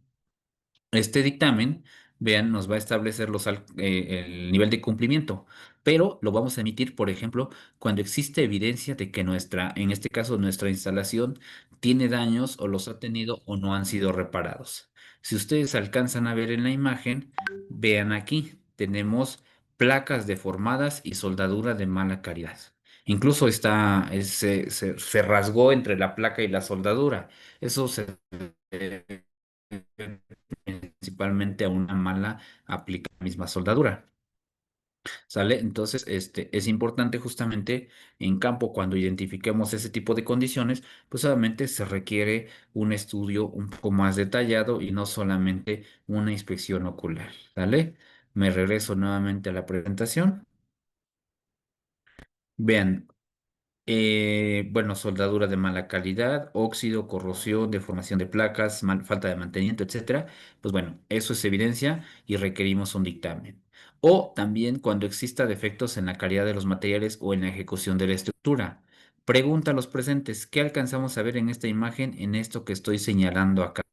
Speaker 2: Este dictamen, vean, nos va a establecer el nivel de cumplimiento, pero lo vamos a emitir, por ejemplo, cuando existe evidencia de que en este caso, nuestra instalación tiene daños o los ha tenido o no han sido reparados. Si ustedes alcanzan a ver en la imagen, vean aquí, tenemos placas deformadas y soldadura de mala calidad. Incluso se rasgó entre la placa y la soldadura. Eso se principalmente a una mala aplicación de la misma soldadura. ¿Sale? Entonces, es importante justamente en campo cuando identifiquemos ese tipo de condiciones, pues obviamente se requiere un estudio un poco más detallado y no solamente una inspección ocular. ¿Sale? Me regreso nuevamente a la presentación. Vean, bueno, soldadura de mala calidad, óxido, corrosión, deformación de placas, falta de mantenimiento, etcétera. Pues bueno, eso es evidencia y requerimos un dictamen. O también cuando exista defectos en la calidad de los materiales o en la ejecución de la estructura. Pregunta a los presentes, ¿qué alcanzamos a ver en esta imagen, en esto que estoy señalando acá?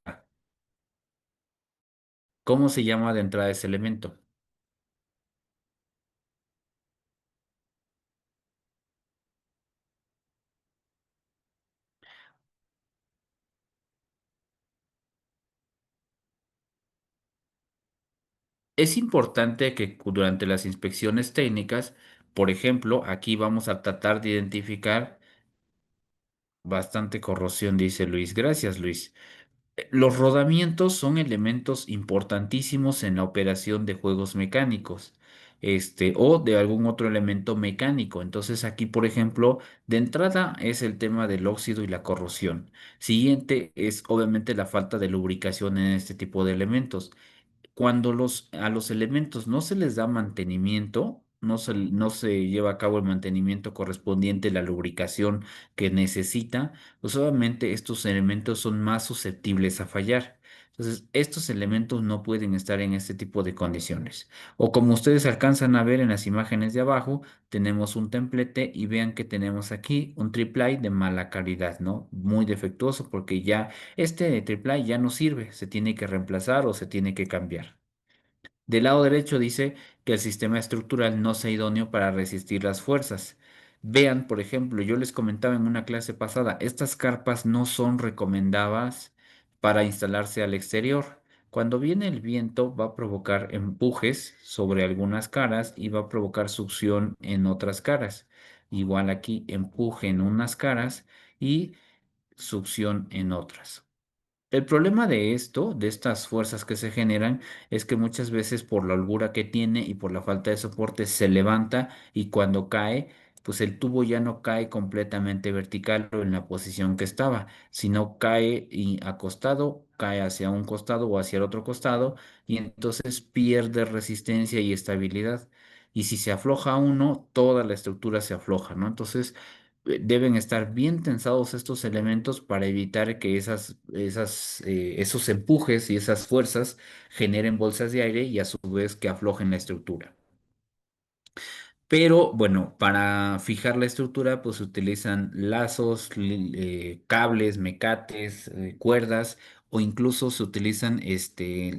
Speaker 2: ¿Cómo se llama de entrada ese elemento? Es importante que durante las inspecciones técnicas, por ejemplo, aquí vamos a tratar de identificar bastante corrosión, dice Luis. Gracias, Luis. Los rodamientos son elementos importantísimos en la operación de juegos mecánicos, o de algún otro elemento mecánico. Entonces, aquí, por ejemplo, de entrada es el tema del óxido y la corrosión. Siguiente es obviamente la falta de lubricación en este tipo de elementos. Cuando a los elementos no se les da mantenimiento, no se lleva a cabo el mantenimiento correspondiente, la lubricación que necesita, pues obviamente estos elementos son más susceptibles a fallar. Entonces, estos elementos no pueden estar en este tipo de condiciones. O como ustedes alcanzan a ver en las imágenes de abajo, tenemos un templete y vean que tenemos aquí un triple de mala calidad, ¿no? Muy defectuoso porque ya este triple ya no sirve, se tiene que reemplazar o se tiene que cambiar. Del lado derecho dice que el sistema estructural no sea idóneo para resistir las fuerzas. Vean, por ejemplo, yo les comentaba en una clase pasada, estas carpas no son recomendadas para instalarse al exterior. Cuando viene el viento va a provocar empujes sobre algunas caras y va a provocar succión en otras caras. Igual aquí empuje en unas caras y succión en otras. El problema de esto, de estas fuerzas que se generan, es que muchas veces por la holgura que tiene y por la falta de soporte se levanta y cuando cae, pues el tubo ya no cae completamente vertical o en la posición que estaba, sino cae y acostado, cae hacia un costado o hacia el otro costado y entonces pierde resistencia y estabilidad. Y si se afloja uno, toda la estructura se afloja, ¿no? Entonces, deben estar bien tensados estos elementos para evitar que esos empujes y esas fuerzas generen bolsas de aire y a su vez que aflojen la estructura. Pero bueno, para fijar la estructura, pues se utilizan lazos, cables, mecates, cuerdas, o incluso se utilizan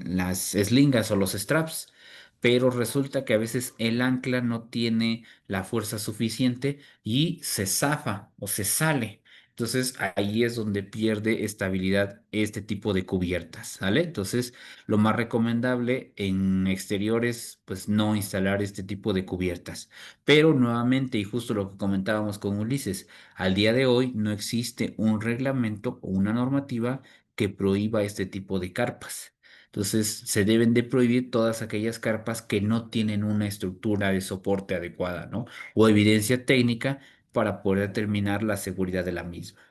Speaker 2: las eslingas o los straps. Pero resulta que a veces el ancla no tiene la fuerza suficiente y se zafa o se sale. Entonces ahí es donde pierde estabilidad este tipo de cubiertas, ¿sale? Entonces lo más recomendable en exteriores, pues no instalar este tipo de cubiertas. Pero nuevamente, y justo lo que comentábamos con Ulises, al día de hoy no existe un reglamento o una normativa que prohíba este tipo de carpas. Entonces, se deben de prohibir todas aquellas carpas que no tienen una estructura de soporte adecuada, ¿no? O evidencia técnica para poder determinar la seguridad de la misma.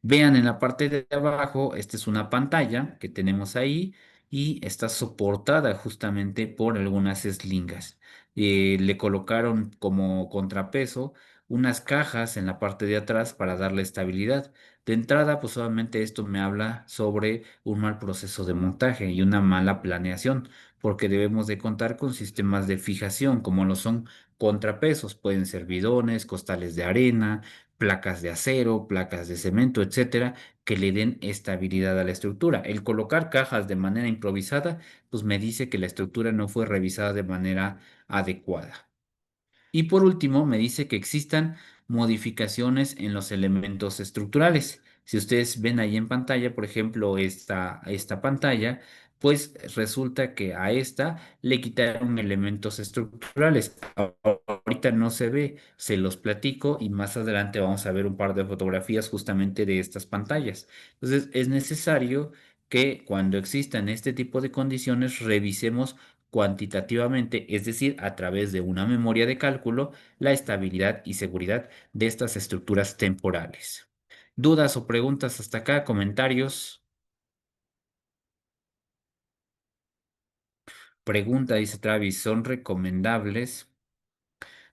Speaker 2: Vean en la parte de abajo, esta es una pantalla que tenemos ahí y está soportada justamente por algunas eslingas. Le colocaron como contrapeso unas cajas en la parte de atrás para darle estabilidad. De entrada, pues obviamente esto me habla sobre un mal proceso de montaje y una mala planeación, porque debemos de contar con sistemas de fijación, como lo son contrapesos, pueden ser bidones, costales de arena, placas de acero, placas de cemento, etcétera, que le den estabilidad a la estructura. El colocar cajas de manera improvisada, pues me dice que la estructura no fue revisada de manera adecuada. Y por último, me dice que existan modificaciones en los elementos estructurales. Si ustedes ven ahí en pantalla, por ejemplo, esta pantalla, pues resulta que a esta le quitaron elementos estructurales. Ahorita no se ve, se los platico y más adelante vamos a ver un par de fotografías justamente de estas pantallas. Entonces, es necesario que cuando existan este tipo de condiciones revisemos cuantitativamente, es decir, a través de una memoria de cálculo, la estabilidad y seguridad de estas estructuras temporales. ¿Dudas o preguntas hasta acá? ¿Comentarios? Pregunta, dice Travis, ¿son recomendables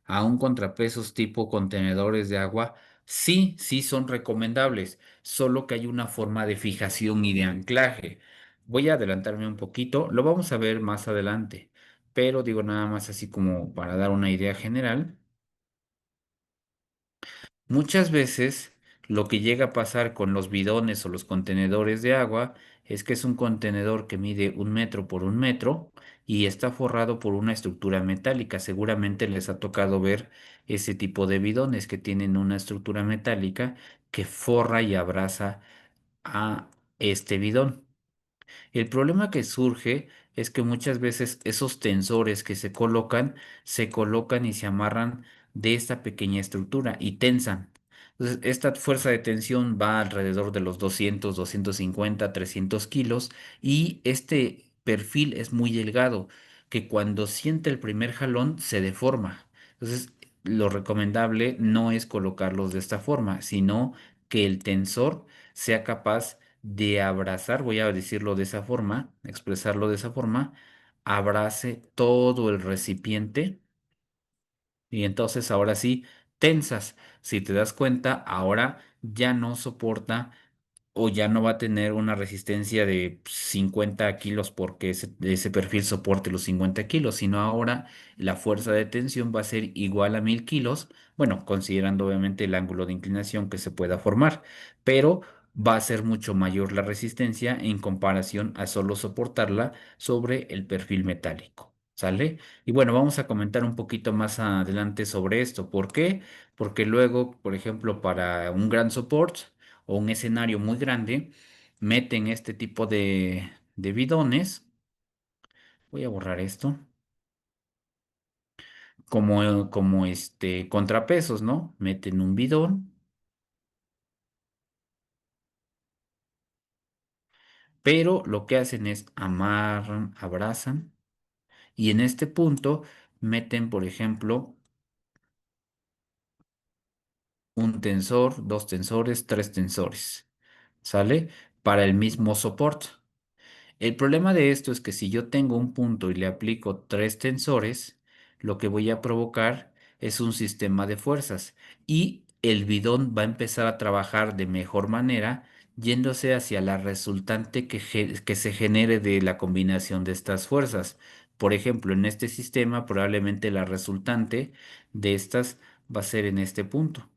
Speaker 2: aún contrapesos tipo contenedores de agua? Sí, sí son recomendables, solo que hay una forma de fijación y de anclaje. Voy a adelantarme un poquito, lo vamos a ver más adelante, pero digo nada más así como para dar una idea general. Muchas veces lo que llega a pasar con los bidones o los contenedores de agua es que es un contenedor que mide 1 metro por 1 metro y está forrado por una estructura metálica. Seguramente les ha tocado ver ese tipo de bidones que tienen una estructura metálica que forra y abraza a este bidón. El problema que surge es que muchas veces esos tensores que se colocan y se amarran de esta pequeña estructura y tensan. Entonces, esta fuerza de tensión va alrededor de los 200, 250, 300 kilos y este perfil es muy delgado, que cuando siente el primer jalón se deforma. Entonces, lo recomendable no es colocarlos de esta forma, sino que el tensor sea capaz de abrazar, voy a decirlo de esa forma, expresarlo de esa forma, abrace todo el recipiente y entonces ahora sí, tensas. Si te das cuenta, ahora ya no soporta o ya no va a tener una resistencia de 50 kilos porque ese perfil soporte los 50 kilos, sino ahora la fuerza de tensión va a ser igual a 1000 kilos, bueno, considerando obviamente el ángulo de inclinación que se pueda formar, pero va a ser mucho mayor la resistencia en comparación a solo soportarla sobre el perfil metálico. ¿Sale? Y bueno, vamos a comentar un poquito más adelante sobre esto. ¿Por qué? Porque luego, por ejemplo, para un gran support, o un escenario muy grande, meten este tipo de bidones. Voy a borrar esto. Como contrapesos, ¿no? Meten un bidón, pero lo que hacen es amarran, abrazan, y en este punto meten, por ejemplo, un tensor, dos tensores, tres tensores. ¿Sale? Para el mismo soporte. El problema de esto es que si yo tengo un punto y le aplico tres tensores, lo que voy a provocar es un sistema de fuerzas y el bidón va a empezar a trabajar de mejor manera yéndose hacia la resultante que se genere de la combinación de estas fuerzas. Por ejemplo, en este sistema probablemente la resultante de estas va a ser en este punto.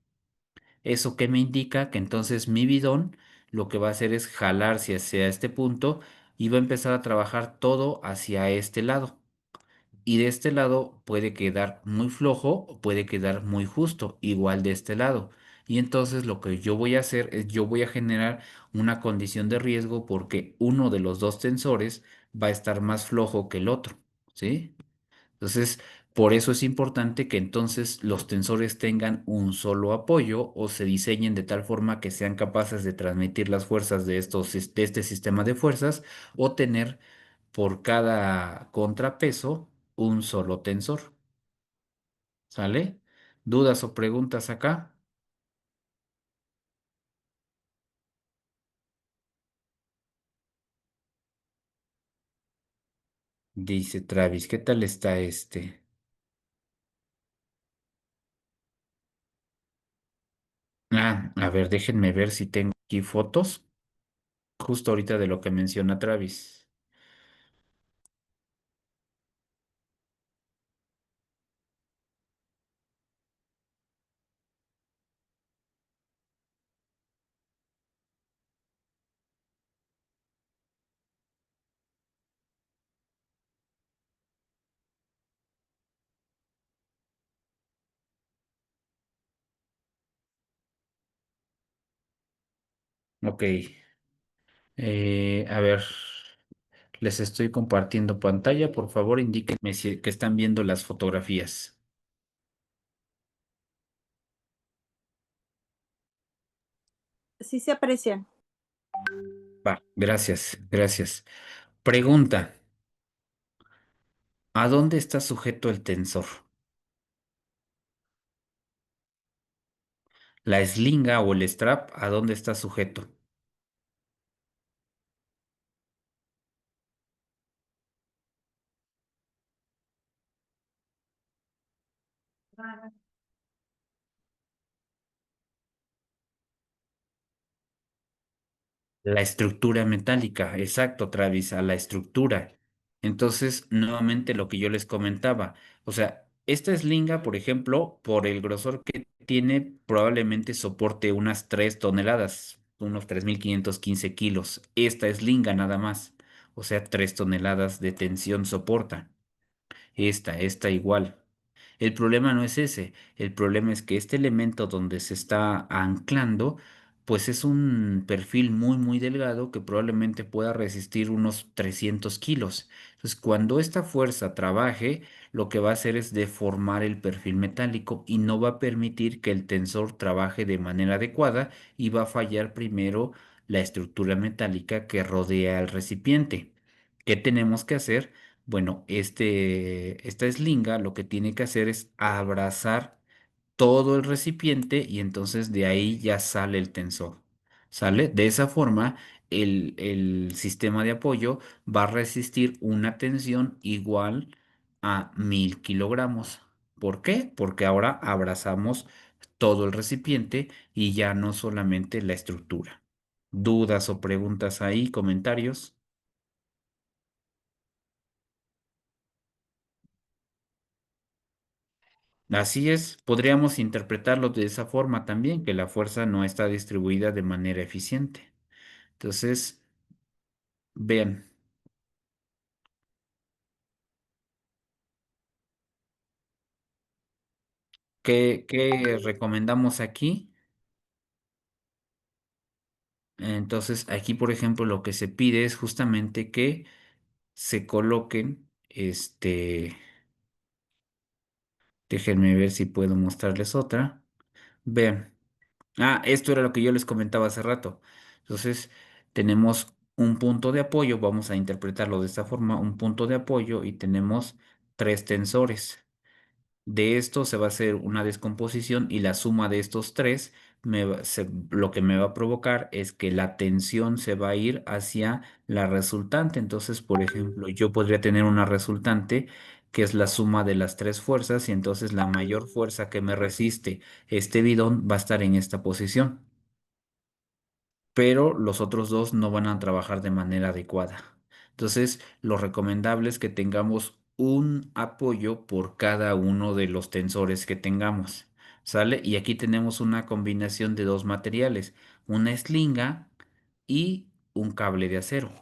Speaker 2: ¿Eso qué me indica? Que entonces mi bidón lo que va a hacer es jalarse hacia este punto y va a empezar a trabajar todo hacia este lado. Y de este lado puede quedar muy flojo o puede quedar muy justo, igual de este lado. Y entonces lo que yo voy a hacer es yo voy a generar una condición de riesgo porque uno de los dos tensores va a estar más flojo que el otro, ¿sí? Entonces, por eso es importante que entonces los tensores tengan un solo apoyo o se diseñen de tal forma que sean capaces de transmitir las fuerzas de este sistema de fuerzas o tener por cada contrapeso un solo tensor. ¿Sale? ¿Dudas o preguntas acá? Dice Travis, ¿qué tal está este? Ah, a ver, déjenme ver si tengo aquí fotos, justo ahorita de lo que menciona Travis. Ok, a ver, les estoy compartiendo pantalla. Por favor, indíquenme si que están viendo las fotografías.
Speaker 4: Sí se aprecian.
Speaker 2: Va, gracias, gracias. Pregunta, ¿a dónde está sujeto el tensor? La eslinga o el strap, ¿a dónde está sujeto? La estructura metálica, exacto, Travis, a la estructura. Entonces, nuevamente lo que yo les comentaba, o sea, esta eslinga, por ejemplo, por el grosor que tiene, probablemente soporte unas 3 toneladas, unos 3.515 kilos. Esta eslinga nada más, o sea, 3 toneladas de tensión soporta. Esta igual. El problema no es ese, el problema es que este elemento donde se está anclando, pues es un perfil muy delgado que probablemente pueda resistir unos 300 kilos. Entonces, cuando esta fuerza trabaje, lo que va a hacer es deformar el perfil metálico y no va a permitir que el tensor trabaje de manera adecuada y va a fallar primero la estructura metálica que rodea al recipiente. ¿Qué tenemos que hacer? Bueno, esta eslinga lo que tiene que hacer es abrazar todo el recipiente y entonces de ahí ya sale el tensor. ¿Sale? De esa forma, el sistema de apoyo va a resistir una tensión igual a 1.000 kilogramos. ¿Por qué? Porque ahora abrazamos todo el recipiente y ya no solamente la estructura. ¿Dudas o preguntas ahí? ¿Comentarios? Así es, podríamos interpretarlo de esa forma también, que la fuerza no está distribuida de manera eficiente. Entonces, vean, ¿qué recomendamos aquí? Entonces, aquí, por ejemplo, lo que se pide es justamente que se coloquen, déjenme ver si puedo mostrarles otra. Vean. Ah, esto era lo que yo les comentaba hace rato. Entonces, tenemos un punto de apoyo, vamos a interpretarlo de esta forma, un punto de apoyo y tenemos tres tensores. De esto se va a hacer una descomposición y la suma de estos tres lo que me va a provocar es que la tensión se va a ir hacia la resultante. Entonces, por ejemplo, yo podría tener una resultante que es la suma de las tres fuerzas y entonces la mayor fuerza que me resiste este bidón va a estar en esta posición, pero los otros dos no van a trabajar de manera adecuada. Entonces, lo recomendable es que tengamos un apoyo por cada uno de los tensores que tengamos, ¿sale? Y aquí tenemos una combinación de dos materiales, una eslinga y un cable de acero.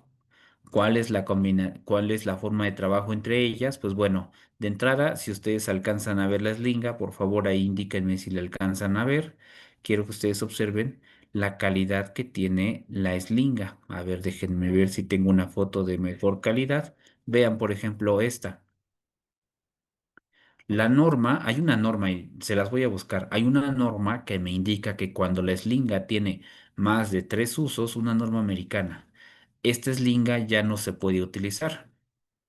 Speaker 2: ¿Cuál es la forma de trabajo entre ellas? Pues bueno, de entrada, si ustedes alcanzan a ver la eslinga, por favor ahí indíquenme si la alcanzan a ver. Quiero que ustedes observen la calidad que tiene la eslinga. A ver, déjenme ver si tengo una foto de mejor calidad. Vean, por ejemplo, esta. La norma, hay una norma y se las voy a buscar. Hay una norma que me indica que cuando la eslinga tiene más de tres usos, una norma americana, esta eslinga ya no se puede utilizar.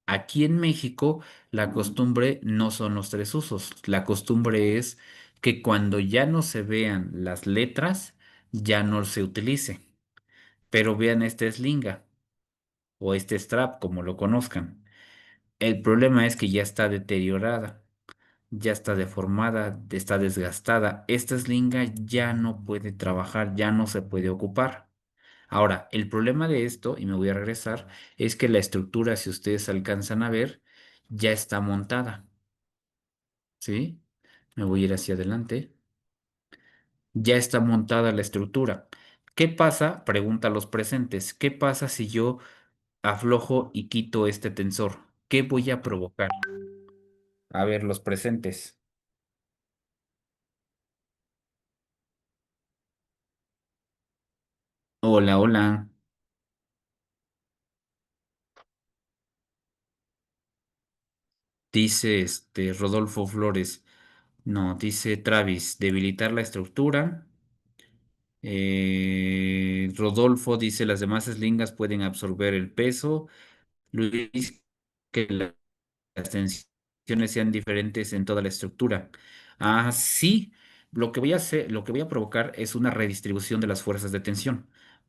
Speaker 2: Aquí en México, la costumbre no son los tres usos. La costumbre es que cuando ya no se vean las letras, ya no se utilice. Pero vean esta eslinga o este strap, como lo conozcan. El problema es que ya está deteriorada, ya está deformada, está desgastada. Esta slinga ya no puede trabajar, ya no se puede ocupar. Ahora, el problema de esto, y me voy a regresar, es que la estructura, si ustedes alcanzan a ver, ya está montada, ¿sí? Me voy a ir hacia adelante. Ya está montada la estructura. ¿Qué pasa? Pregunta a los presentes. ¿Qué pasa si yo aflojo y quito este tensor? ¿Qué voy a provocar? A ver, los presentes. Hola, hola. Dice Rodolfo Flores. No, dice Travis, debilitar la estructura. Rodolfo dice, las demás eslingas pueden absorber el peso. Luis, que las tensiones sean diferentes en toda la estructura. Ah, sí, lo que voy a hacer, lo que voy a provocar es una redistribución de las fuerzas de tensión.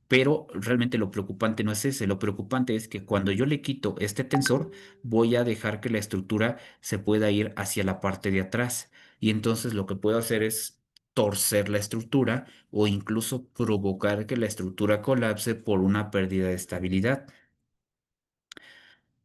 Speaker 2: Pero realmente lo preocupante no es ese, lo preocupante es que cuando yo le quito este tensor, voy a dejar que la estructura se pueda ir hacia la parte de atrás. Y entonces lo que puedo hacer es torcer la estructura o incluso provocar que la estructura colapse por una pérdida de estabilidad.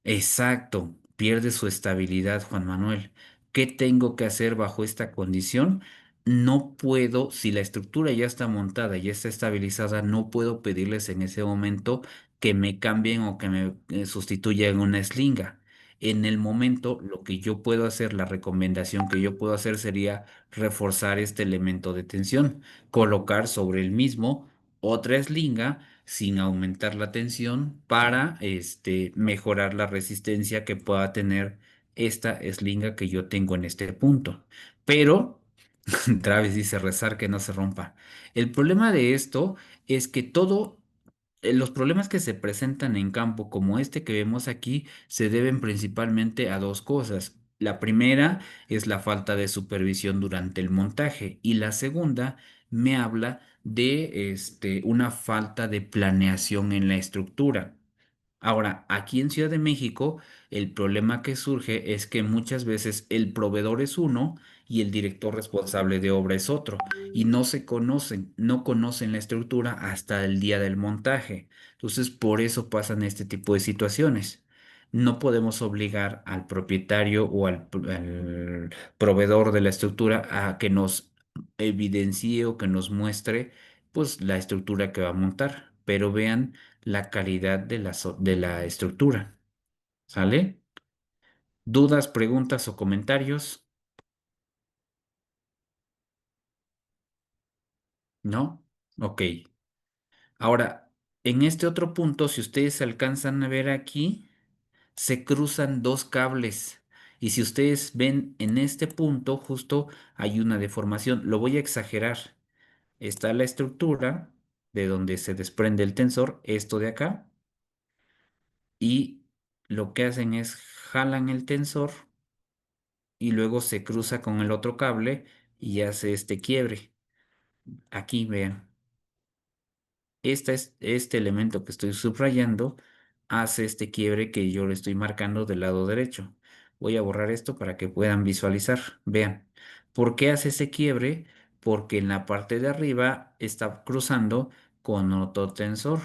Speaker 2: Exacto, pierde su estabilidad, Juan Manuel. ¿Qué tengo que hacer bajo esta condición? No puedo, si la estructura ya está montada, ya está estabilizada, no puedo pedirles en ese momento que me cambien o que me sustituyan una slinga. En el momento, lo que yo puedo hacer, la recomendación que yo puedo hacer sería reforzar este elemento de tensión, colocar sobre el mismo otra slinga sin aumentar la tensión para mejorar la resistencia que pueda tener esta slinga que yo tengo en este punto. Pero, Travis dice rezar que no se rompa. El problema de esto es que los problemas que se presentan en campo, como este que vemos aquí, se deben principalmente a dos cosas. La primera es la falta de supervisión durante el montaje y la segunda me habla de una falta de planeación en la estructura. Ahora, aquí en Ciudad de México, el problema que surge es que muchas veces el proveedor es uno y el director responsable de obra es otro, y no se conocen, no conocen la estructura hasta el día del montaje. Entonces, por eso pasan este tipo de situaciones. No podemos obligar al propietario o al proveedor de la estructura a que nos evidencie o que nos muestre, pues, la estructura que va a montar. Pero vean la calidad de de la estructura. ¿Sale? ¿Dudas, preguntas o comentarios? ¿No? Ok. Ahora, en este otro punto, si ustedes alcanzan a ver aquí, se cruzan dos cables. Y si ustedes ven en este punto, justo hay una deformación. Lo voy a exagerar. Está la estructura de donde se desprende el tensor, esto de acá, y lo que hacen es jalan el tensor y luego se cruza con el otro cable y hace este quiebre. Aquí vean, este elemento que estoy subrayando hace este quiebre que yo le estoy marcando del lado derecho. Voy a borrar esto para que puedan visualizar. Vean, ¿por qué hace ese quiebre? Porque en la parte de arriba está cruzando con otro tensor,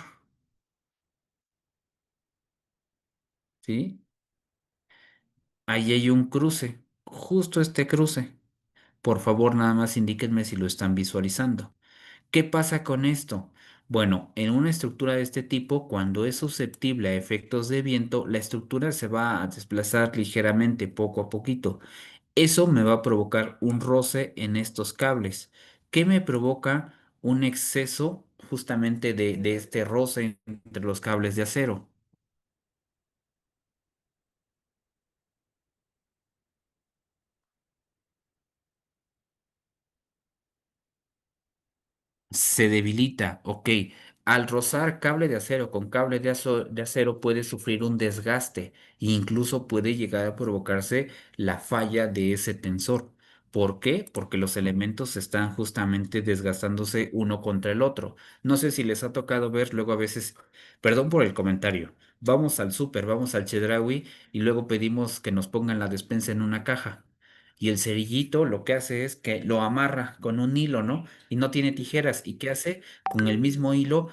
Speaker 2: ¿sí? Ahí hay un cruce, justo este cruce. Por favor, nada más indíquenme si lo están visualizando. ¿Qué pasa con esto? Bueno, en una estructura de este tipo, cuando es susceptible a efectos de viento, la estructura se va a desplazar ligeramente, poco a poquito. Eso me va a provocar un roce en estos cables, que me provoca un exceso justamente de este roce entre los cables de acero. Se debilita, ok. Al rozar cable de acero con cable de acero puede sufrir un desgaste e incluso puede llegar a provocarse la falla de ese tensor. ¿Por qué? Porque los elementos están justamente desgastándose uno contra el otro. No sé si les ha tocado ver luego a veces, perdón por el comentario, vamos al súper, vamos al Chedraui y luego pedimos que nos pongan la despensa en una caja. Y el cerillito lo que hace es que lo amarra con un hilo, ¿no? Y no tiene tijeras. ¿Y qué hace? Con el mismo hilo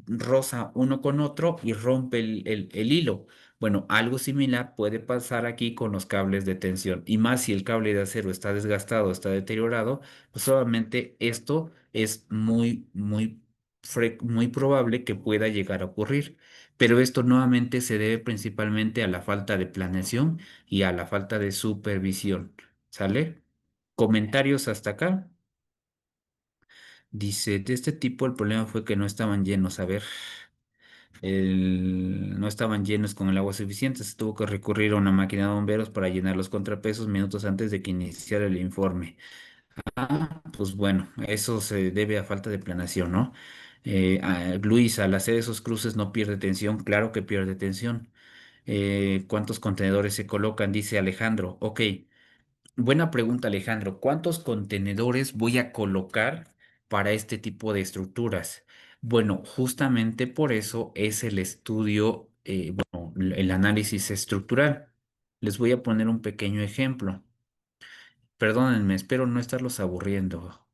Speaker 2: roza uno con otro y rompe el hilo. Bueno, algo similar puede pasar aquí con los cables de tensión. Y más si el cable de acero está desgastado, está deteriorado, pues obviamente esto es muy probable que pueda llegar a ocurrir. Pero esto nuevamente se debe principalmente a la falta de planeación y a la falta de supervisión. ¿Sale? ¿Comentarios hasta acá? Dice, de este tipo el problema fue que no estaban llenos. A ver, no estaban llenos con el agua suficiente. Se tuvo que recurrir a una máquina de bomberos para llenar los contrapesos minutos antes de que iniciara el informe. Ah, pues bueno, eso se debe a falta de planeación, ¿no? Luis, al hacer esos cruces no pierde tensión. Claro que pierde tensión. ¿Cuántos contenedores se colocan? Dice Alejandro. Ok. Buena pregunta, Alejandro. ¿Cuántos contenedores voy a colocar para este tipo de estructuras? Bueno, justamente por eso es el estudio, bueno, el análisis estructural. Les voy a poner un pequeño ejemplo. Perdónenme, espero no estarlos aburriendo.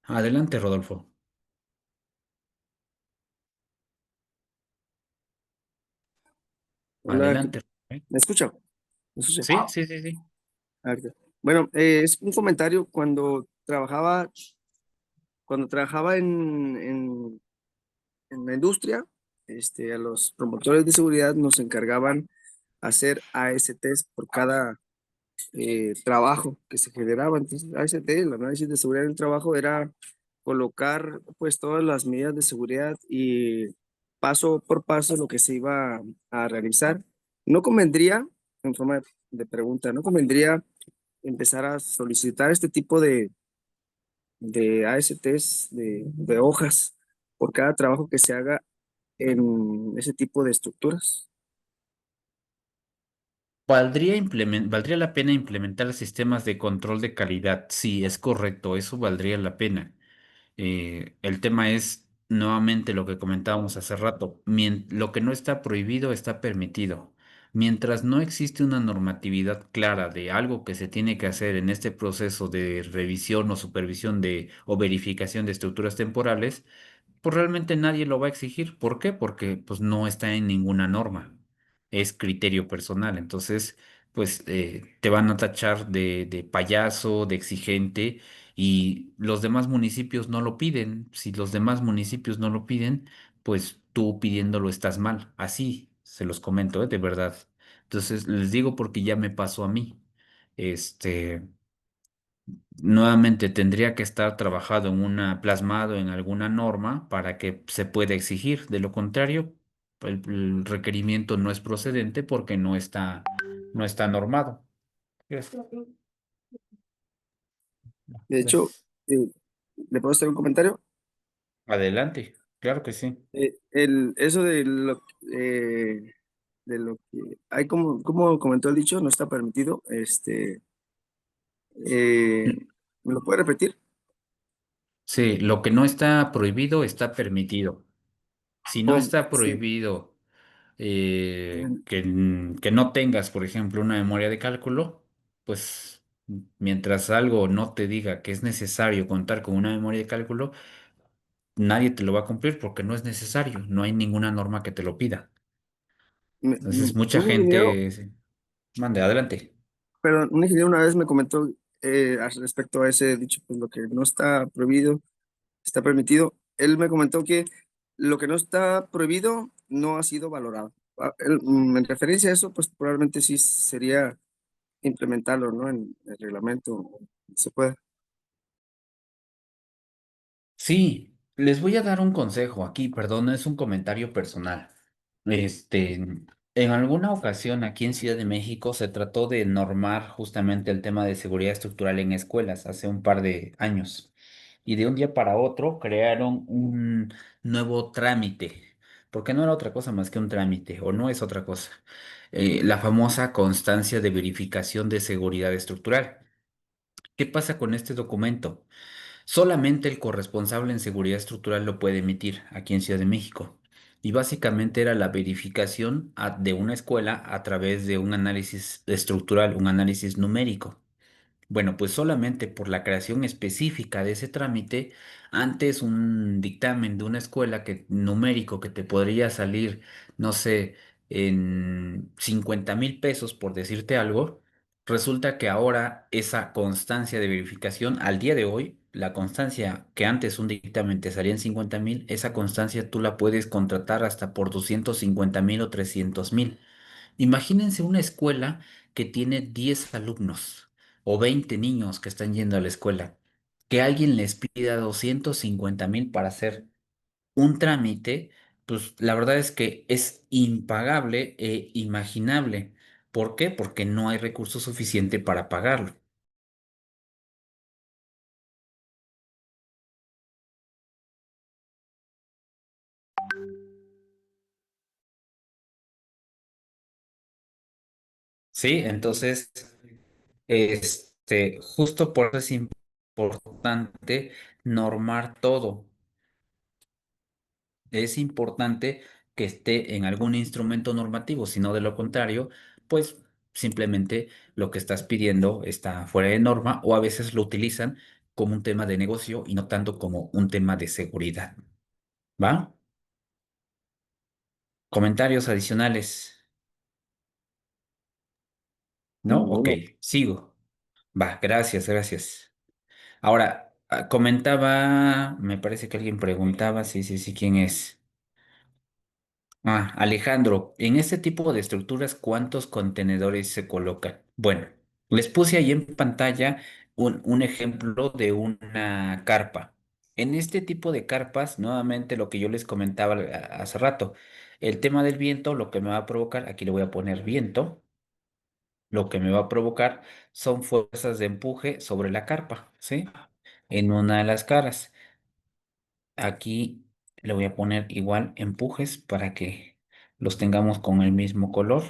Speaker 2: Adelante, Rodolfo.
Speaker 7: Hola,
Speaker 2: Adelante.
Speaker 7: ¿me escucha? ¿Me escucha?
Speaker 2: Sí, sí, sí, sí.
Speaker 7: Ah, ok. Bueno, es un comentario cuando trabajaba en la industria, a los promotores de seguridad nos encargaban hacer ASTs por cada trabajo que se generaba. Entonces, AST, el análisis de seguridad del trabajo, era colocar pues todas las medidas de seguridad y paso por paso lo que se iba a realizar. No convendría, en forma de pregunta, no convendría empezar a solicitar este tipo de ASTs, de hojas, por cada trabajo que se haga en ese tipo de estructuras.
Speaker 2: Valdría la pena implementar sistemas de control de calidad. Sí, es correcto, eso valdría la pena. El tema es nuevamente lo que comentábamos hace rato. Lo que no está prohibido está permitido. Mientras no existe una normatividad clara de algo que se tiene que hacer en este proceso de revisión o supervisión o verificación de estructuras temporales, pues realmente nadie lo va a exigir. ¿Por qué? Porque pues no está en ninguna norma. Es criterio personal. Entonces, pues te van a tachar de payaso, de exigente, y los demás municipios no lo piden. Si los demás municipios no lo piden, pues tú pidiéndolo estás mal. Así se los comento, de verdad. Entonces, les digo porque ya me pasó a mí. Este. Nuevamente tendría que estar trabajado plasmado en alguna norma para que se pueda exigir. De lo contrario, el requerimiento no es procedente porque no está normado. Yes.
Speaker 7: De hecho,
Speaker 2: Gracias.
Speaker 7: ¿le puedo hacer un comentario?
Speaker 2: Adelante, claro que sí.
Speaker 7: Eso de lo que hay, como comentó el dicho, no está permitido. ¿Me lo puede repetir?
Speaker 2: Sí, lo que no está prohibido está permitido. Si no
Speaker 7: Oh,
Speaker 2: está
Speaker 7: sí.
Speaker 2: prohibido
Speaker 7: eh,
Speaker 2: que no tengas, por ejemplo, una memoria de cálculo, pues mientras algo no te diga que es necesario contar con una memoria de cálculo, nadie te lo va a cumplir porque no es necesario, no hay ninguna norma que te lo pida. Entonces, mucha
Speaker 7: un ingeniero,
Speaker 2: gente, sí. Mande, adelante.
Speaker 7: perdón, un ingeniero una vez me comentó respecto a ese dicho, pues lo que no está prohibido está permitido. Él me comentó que lo que no está prohibido no ha sido valorado. En referencia a eso, pues probablemente sí sería implementarlo, ¿no? En el reglamento, se puede.
Speaker 2: Sí, les voy a dar un consejo aquí, perdón, es un comentario personal. En alguna ocasión aquí en Ciudad de México se trató de normar justamente el tema de seguridad estructural en escuelas hace un par de años. Y de un día para otro crearon un nuevo trámite, porque no era otra cosa más que un trámite, o no es otra cosa. La famosa constancia de verificación de seguridad estructural. ¿Qué pasa con este documento? Solamente el corresponsable en seguridad estructural lo puede emitir aquí en Ciudad de México. y básicamente era la verificación de una escuela a través de un análisis estructural, un análisis numérico. Bueno, pues solamente por la creación específica de ese trámite, antes un dictamen de una escuela numérico que te podría salir, no sé, en 50,000 pesos, por decirte algo, resulta que ahora esa constancia de verificación, al día de hoy, la constancia que antes un dictamen te salía en 50,000, esa constancia tú la puedes contratar hasta por 250,000 o 300,000. Imagínense una escuela que tiene 10 alumnos o 20 niños que están yendo a la escuela, que alguien les pida 250,000 para hacer un trámite, pues la verdad es que es impagable e imaginable. ¿Por qué? Porque no hay recurso suficiente para pagarlo. Sí, entonces, justo por eso es importante normar todo. Es importante que esté en algún instrumento normativo, si no de lo contrario, pues simplemente lo que estás pidiendo está fuera de norma o a veces lo utilizan como un tema de negocio y no tanto como un tema de seguridad. ¿Va? Comentarios adicionales. ¿No? Ok,
Speaker 6: Ninguno.
Speaker 2: sigo. Va, gracias, gracias. Ahora, comentaba, me parece que alguien preguntaba, sí, sí, sí, ¿quién es? Alejandro, en este tipo de estructuras, ¿cuántos contenedores se colocan? Bueno, les puse ahí en pantalla un ejemplo de una carpa. En este tipo de carpas, nuevamente lo que yo les comentaba hace rato, el tema del viento, lo que me va a provocar, aquí le voy a poner viento, lo que me va a provocar son fuerzas de empuje sobre la carpa, ¿sí? En una de las caras. Aquí le voy a poner igual empujes para que los tengamos con el mismo color.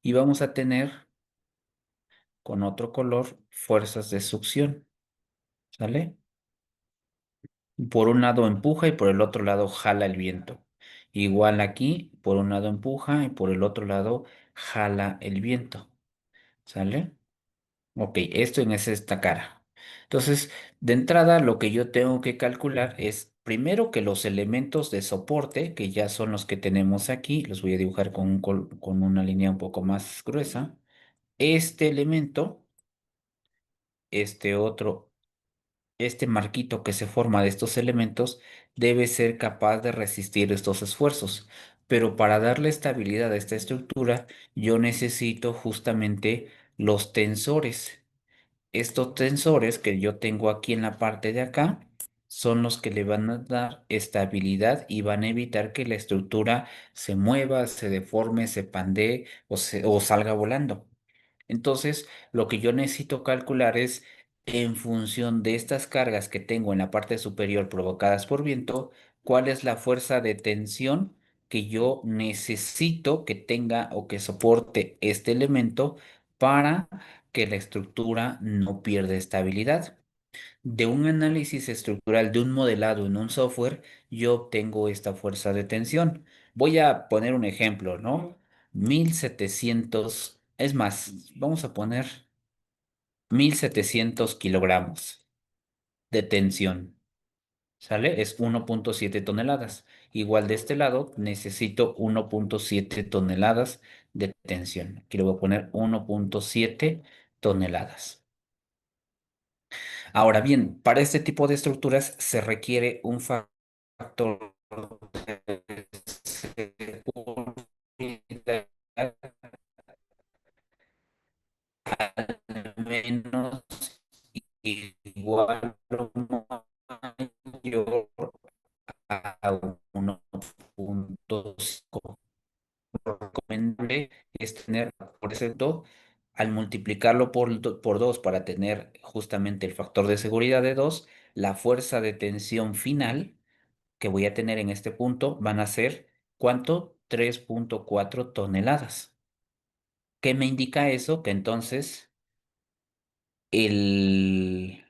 Speaker 2: Y vamos a tener con otro color fuerzas de succión. ¿Sale? Por un lado empuja y por el otro lado jala el viento. Igual aquí, por un lado empuja y por el otro lado jala el viento. ¿Sale? Ok, esto en esta cara. Entonces, de entrada, lo que yo tengo que calcular es primero que los elementos de soporte, que ya son los que tenemos aquí, los voy a dibujar con una línea un poco más gruesa. Este elemento, este otro, este marquito que se forma de estos elementos, debe ser capaz de resistir estos esfuerzos. Pero para darle estabilidad a esta estructura, yo necesito justamente los tensores. Estos tensores que yo tengo aquí en la parte de acá son los que le van a dar estabilidad y van a evitar que la estructura se mueva, se deforme, se pandee o salga volando. Entonces, lo que yo necesito calcular es, en función de estas cargas que tengo en la parte superior provocadas por viento, cuál es la fuerza de tensión que yo necesito que tenga o que soporte este elemento para que la estructura no pierda estabilidad. De un análisis estructural, de un modelado en un software, yo obtengo esta fuerza de tensión. Voy a poner un ejemplo, ¿no? 1,700, es más, vamos a poner 1,700 kilogramos de tensión, ¿sale? Es 1,7 toneladas. Igual de este lado, necesito 1,7 toneladas de tensión. Aquí le voy a poner 1,7 toneladas. Ahora bien, para este tipo de estructuras se requiere un factor de seguridad al menos igual o mayor a 1,5. Lo recomendable es tener, por eso, al multiplicarlo por 2 para tener justamente el factor de seguridad de 2, la fuerza de tensión final que voy a tener en este punto van a ser, ¿cuánto? 3,4 toneladas. ¿Qué me indica eso? Que entonces el,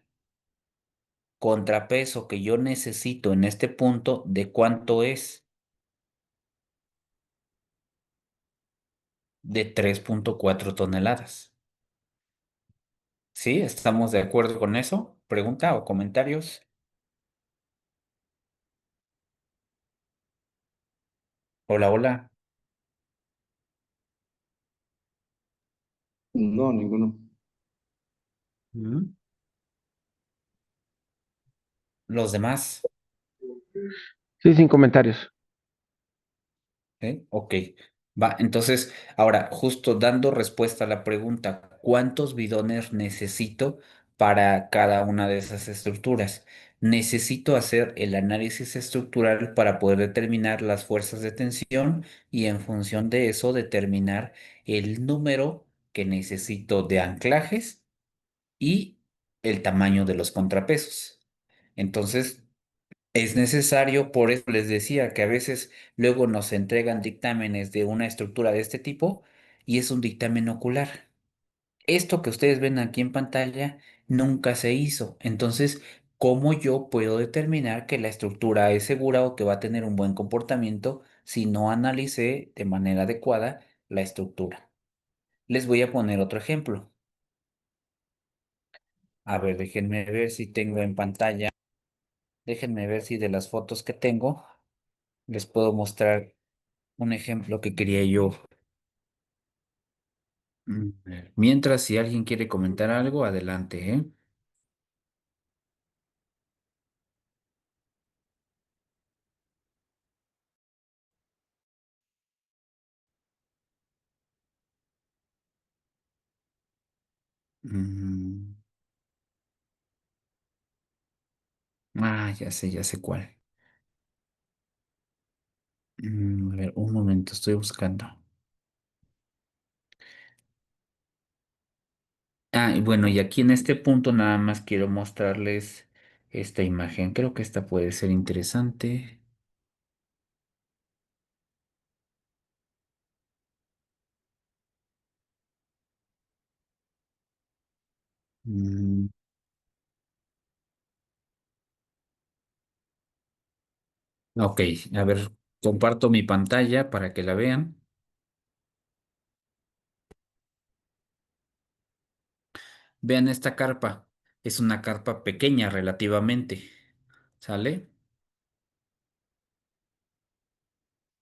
Speaker 2: contrapeso que yo necesito en este punto, ¿de cuánto es? De 3,4 toneladas. ¿Sí? ¿Estamos de acuerdo con eso? ¿Pregunta o comentarios? Hola, hola.
Speaker 6: No, ninguno.
Speaker 2: Mm. Los demás.
Speaker 5: Sí, sin comentarios.
Speaker 2: ¿Sí? Ok, va. Entonces, ahora, justo dando respuesta a la pregunta, ¿cuántos bidones necesito para cada una de esas estructuras? Necesito hacer el análisis estructural para poder determinar las fuerzas de tensión y en función de eso determinar el número que necesito de anclajes y el tamaño de los contrapesos. Entonces, es necesario, por eso les decía que a veces luego nos entregan dictámenes de una estructura de este tipo y es un dictamen ocular. Esto que ustedes ven aquí en pantalla nunca se hizo. Entonces, ¿cómo yo puedo determinar que la estructura es segura o que va a tener un buen comportamiento si no analicé de manera adecuada la estructura? Les voy a poner otro ejemplo. A ver, déjenme ver si tengo en pantalla. Déjenme ver si de las fotos que tengo les puedo mostrar un ejemplo que quería yo. Mientras, si alguien quiere comentar algo, adelante, ¿eh? Mm, ya sé cuál. A ver, un momento, estoy buscando. Y bueno, y aquí en este punto nada más quiero mostrarles esta imagen. Creo que esta puede ser interesante. Mm, ok, a ver, comparto mi pantalla para que la vean. Vean esta carpa. Es una carpa pequeña relativamente. ¿Sale?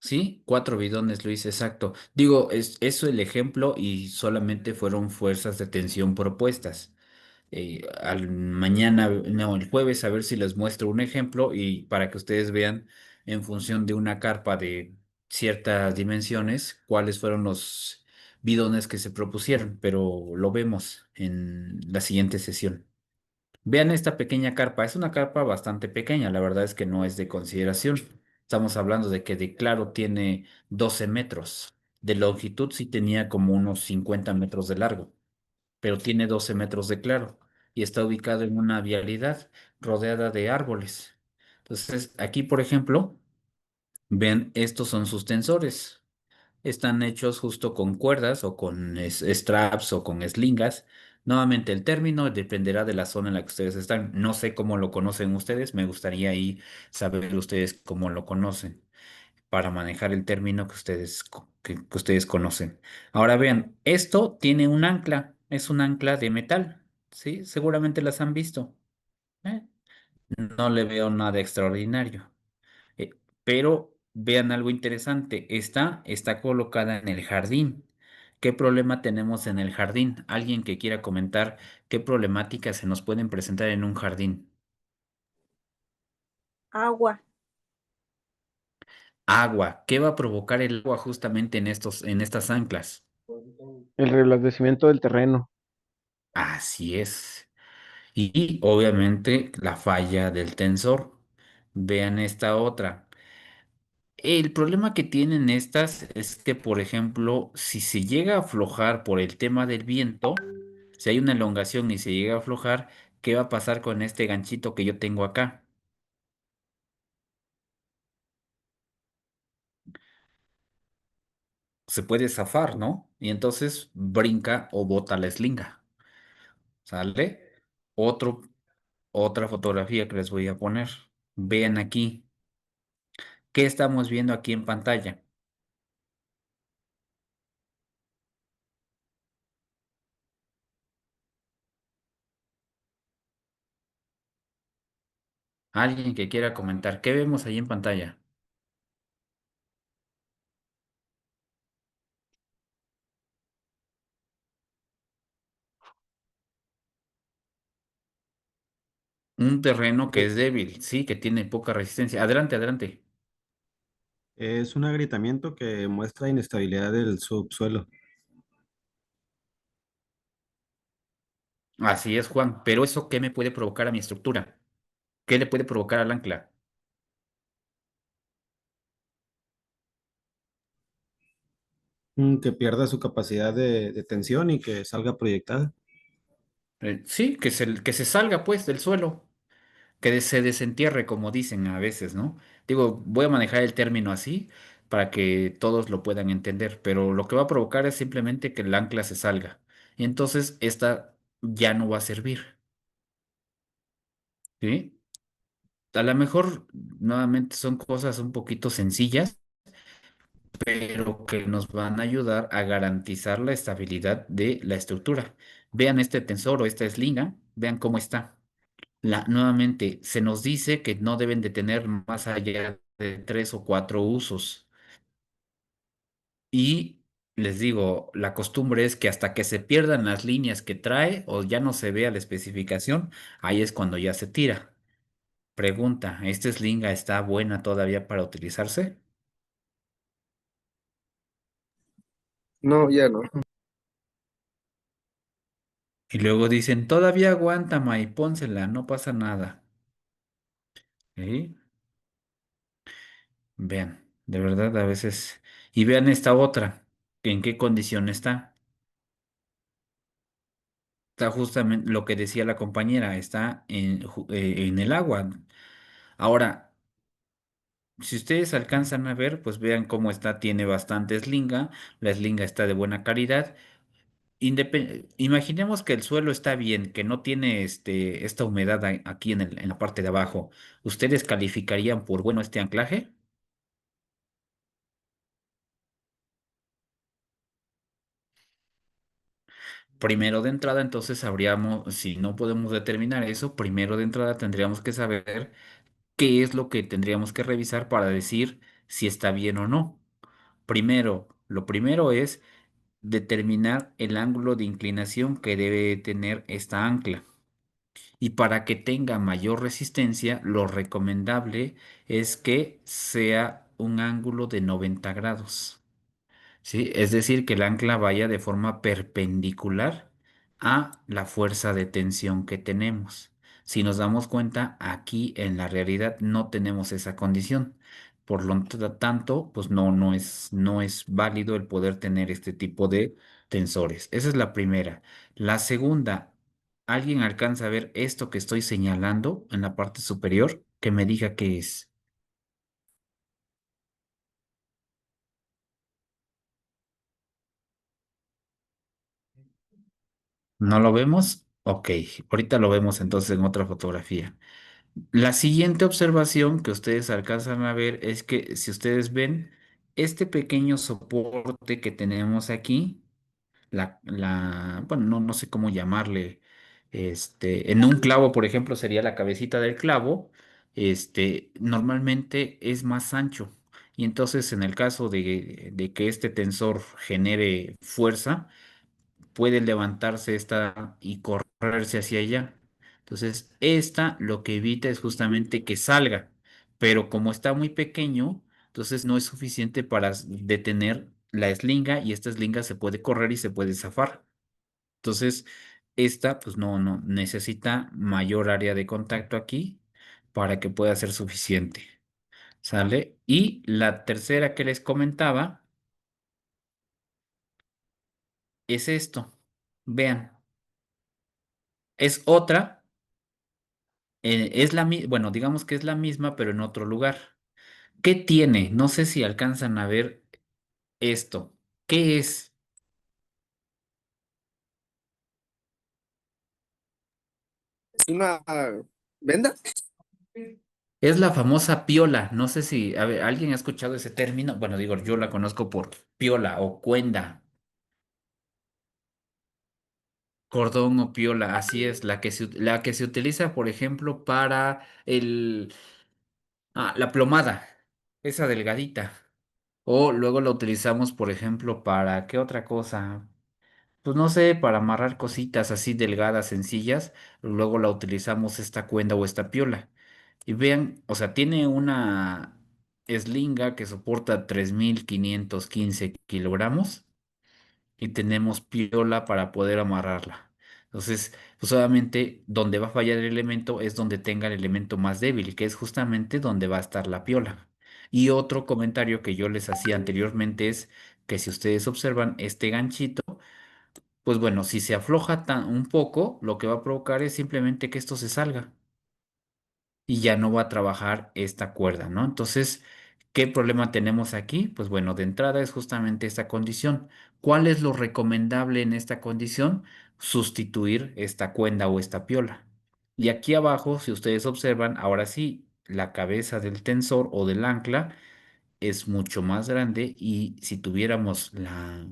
Speaker 2: Sí, 4 bidones, Luis, exacto. Digo, es eso el ejemplo y solamente fueron fuerzas de tensión propuestas. Al mañana, no, el jueves, a ver si les muestro un ejemplo y para que ustedes vean en función de una carpa de ciertas dimensiones, cuáles fueron los bidones que se propusieron, pero lo vemos en la siguiente sesión. Vean esta pequeña carpa, es una carpa bastante pequeña, la verdad es que no es de consideración. Estamos hablando de que de claro tiene 12 metros, de longitud sí tenía como unos 50 metros de largo, pero tiene 12 metros de claro y está ubicado en una vialidad rodeada de árboles. Entonces, aquí, por ejemplo, ven, estos son sus tensores. Están hechos justo con cuerdas o con straps o con slingas. Nuevamente, el término dependerá de la zona en la que ustedes están. No sé cómo lo conocen ustedes, me gustaría ahí saber ustedes cómo lo conocen para manejar el término que ustedes, que ustedes conocen. Ahora vean, esto tiene un ancla, es un ancla de metal, ¿sí? Seguramente las han visto. ¿Eh? No le veo nada extraordinario. Eh, pero vean algo interesante, esta está colocada en el jardín. ¿Qué problema tenemos en el jardín? Alguien que quiera comentar qué problemáticas se nos pueden presentar en un jardín.
Speaker 4: Agua.
Speaker 2: Agua. ¿Qué va a provocar el agua justamente en estas anclas?
Speaker 5: El reblandecimiento del terreno.
Speaker 2: Así es. Y obviamente la falla del tensor. Vean esta otra. El problema que tienen estas es que, por ejemplo, si se llega a aflojar por el tema del viento, si hay una elongación y se llega a aflojar, ¿qué va a pasar con este ganchito que yo tengo acá? Se puede zafar, ¿no? Y entonces brinca o bota la eslinga. ¿Sale? Otro. otra fotografía que les voy a poner. Vean aquí. ¿Qué estamos viendo aquí en pantalla? Alguien que quiera comentar. ¿Qué vemos ahí en pantalla? Un terreno que es débil, sí, que tiene poca resistencia. Adelante, adelante.
Speaker 8: Es un agrietamiento que muestra inestabilidad del subsuelo.
Speaker 2: Así es, Juan. Pero eso, ¿qué me puede provocar a mi estructura? ¿Qué le puede provocar al ancla?
Speaker 8: Que pierda su capacidad de tensión y que salga proyectada.
Speaker 2: Sí, que se salga pues del suelo, que se desentierre, como dicen a veces, ¿no? Digo, voy a manejar el término así para que todos lo puedan entender, pero lo que va a provocar es simplemente que el ancla se salga. Y entonces esta ya no va a servir, ¿sí? A lo mejor nuevamente son cosas un poquito sencillas, pero que nos van a ayudar a garantizar la estabilidad de la estructura. Vean este tensor o esta eslinga, vean cómo está. Nuevamente, se nos dice que no deben de tener más allá de 3 o 4 usos. Y les digo, la costumbre es que hasta que se pierdan las líneas que trae o ya no se vea la especificación, ahí es cuando ya se tira. Pregunta, ¿esta slinga está buena todavía para utilizarse?
Speaker 7: No, ya no.
Speaker 2: Y luego dicen, todavía aguanta, May, pónsela, no pasa nada. ¿Sí? Vean, de verdad a veces. Y vean esta otra, ¿en qué condición está? Está justamente lo que decía la compañera, está en el agua. Ahora, si ustedes alcanzan a ver, pues vean cómo está, tiene bastante eslinga, la eslinga está de buena calidad. Imaginemos que el suelo está bien, que no tiene esta humedad aquí en la parte de abajo. ¿Ustedes calificarían por bueno este anclaje? Primero de entrada, entonces habríamos, si no podemos determinar eso, primero de entrada tendríamos que saber qué es lo que tendríamos que revisar para decir si está bien o no. Lo primero es determinar el ángulo de inclinación que debe tener esta ancla. Y para que tenga mayor resistencia, lo recomendable es que sea un ángulo de 90 grados. ¿Sí? Es decir, que el ancla vaya de forma perpendicular a la fuerza de tensión que tenemos. Si nos damos cuenta, aquí en la realidad no tenemos esa condición. Por lo tanto, pues no es válido el poder tener este tipo de tensores. Esa es la primera. La segunda, ¿alguien alcanza a ver esto que estoy señalando en la parte superior? Que me diga qué es. ¿No lo vemos? Ok, ahorita lo vemos entonces en otra fotografía. La siguiente observación que ustedes alcanzan a ver es que si ustedes ven este pequeño soporte que tenemos aquí, bueno, no sé cómo llamarle, en un clavo, por ejemplo, sería la cabecita del clavo, normalmente es más ancho. Y entonces en el caso de que este tensor genere fuerza, puede levantarse esta y correrse hacia allá. Entonces, esta lo que evita es justamente que salga, pero como está muy pequeño, entonces no es suficiente para detener la eslinga y esta eslinga se puede correr y se puede zafar. Entonces, esta pues no necesita mayor área de contacto aquí para que pueda ser suficiente. ¿Sale? Y la tercera que les comentaba es esto. Vean, es otra. Bueno, digamos que es la misma, pero en otro lugar. ¿Qué tiene? No sé si alcanzan a ver esto. ¿Qué es?
Speaker 7: Es una ¿Venda?
Speaker 2: Es la famosa piola. No sé si a ver, alguien ha escuchado ese término. Bueno, digo, yo la conozco por piola o cuenda, cordón o piola. Así es, la que se utiliza, por ejemplo, para la plomada, esa delgadita. O luego la utilizamos, por ejemplo, para ¿qué otra cosa? Pues no sé, para amarrar cositas así delgadas, sencillas. Luego la utilizamos esta cuenda o esta piola. Y vean, o sea, tiene una eslinga que soporta 3515 kilogramos y tenemos piola para poder amarrarla. Entonces, pues obviamente donde va a fallar el elemento es donde tenga el elemento más débil, que es justamente donde va a estar la piola. Y otro comentario que yo les hacía anteriormente es que si ustedes observan este ganchito, pues bueno, si se afloja un poco, lo que va a provocar es simplemente que esto se salga y ya no va a trabajar esta cuerda, ¿no? Entonces, ¿qué problema tenemos aquí? Pues bueno, de entrada es justamente esta condición. ¿Cuál es lo recomendable en esta condición? Sustituir esta cuerda o esta piola. Y aquí abajo, si ustedes observan, ahora sí, la cabeza del tensor o del ancla es mucho más grande y si tuviéramos la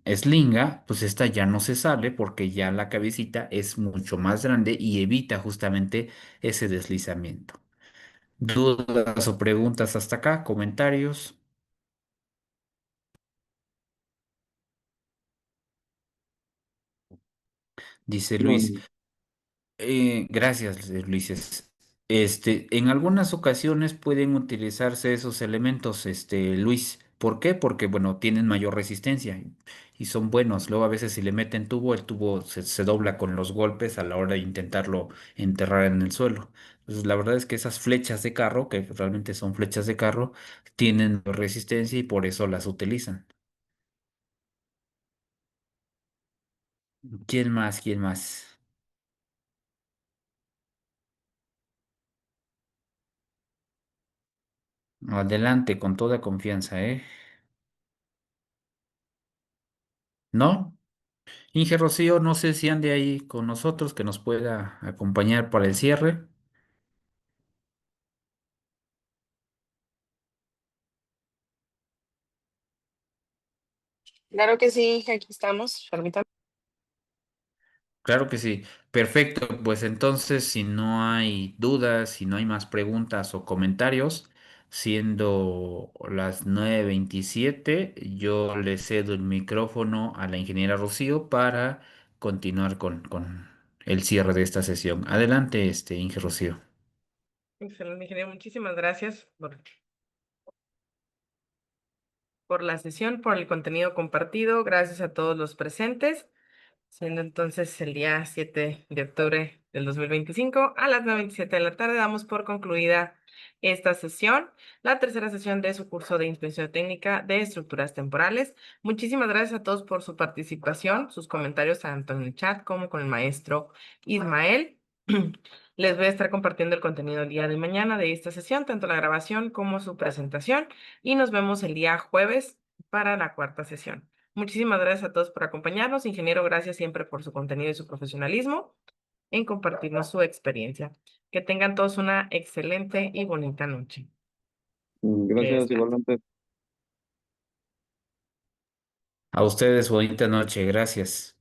Speaker 2: eslinga, pues esta ya no se sale porque ya la cabecita es mucho más grande y evita justamente ese deslizamiento. ¿Dudas o preguntas hasta acá? ¿Comentarios? Dice
Speaker 6: No,
Speaker 2: Luis. Gracias, Luis. En algunas ocasiones pueden utilizarse esos elementos, Luis. ¿Por qué? Porque, bueno, tienen mayor resistencia y son buenos. Luego a veces si le meten tubo, el tubo se dobla con los golpes a la hora de intentarlo enterrar en el suelo. Entonces, la verdad es que esas flechas de carro, que realmente son flechas de carro, tienen resistencia y por eso las utilizan. ¿Quién más? ¿Quién más? Adelante, con toda confianza, ¿eh? ¿No? Inge Rocío, no sé si ande ahí con nosotros, que nos pueda acompañar para el cierre.
Speaker 1: Claro que sí, aquí estamos. Permítame.
Speaker 2: Claro que sí. Perfecto. Pues entonces, si no hay dudas, si no hay más preguntas o comentarios, siendo las 9:27, yo le cedo el micrófono a la ingeniera Rocío para continuar con el cierre de esta sesión. Adelante, Inge Rocío.
Speaker 1: Excelente, ingeniero. Muchísimas gracias por la sesión, por el contenido compartido. Gracias a todos los presentes. Siendo entonces el día 7 de octubre del 2025 a las 9:27 de la tarde, damos por concluida esta sesión, la tercera sesión de su curso de inspección técnica de estructuras temporales. Muchísimas gracias a todos por su participación, sus comentarios tanto en el chat como con el maestro Ismael. Les voy a estar compartiendo el contenido el día de mañana de esta sesión, tanto la grabación como su presentación, y nos vemos el día jueves para la cuarta sesión. Muchísimas gracias a todos por acompañarnos. Ingeniero, gracias siempre por su contenido y su profesionalismo en compartirnos su experiencia. Que tengan todos una excelente y bonita noche. Que
Speaker 6: gracias
Speaker 1: descansen.
Speaker 6: igualmente.
Speaker 2: A ustedes, bonita noche. Gracias.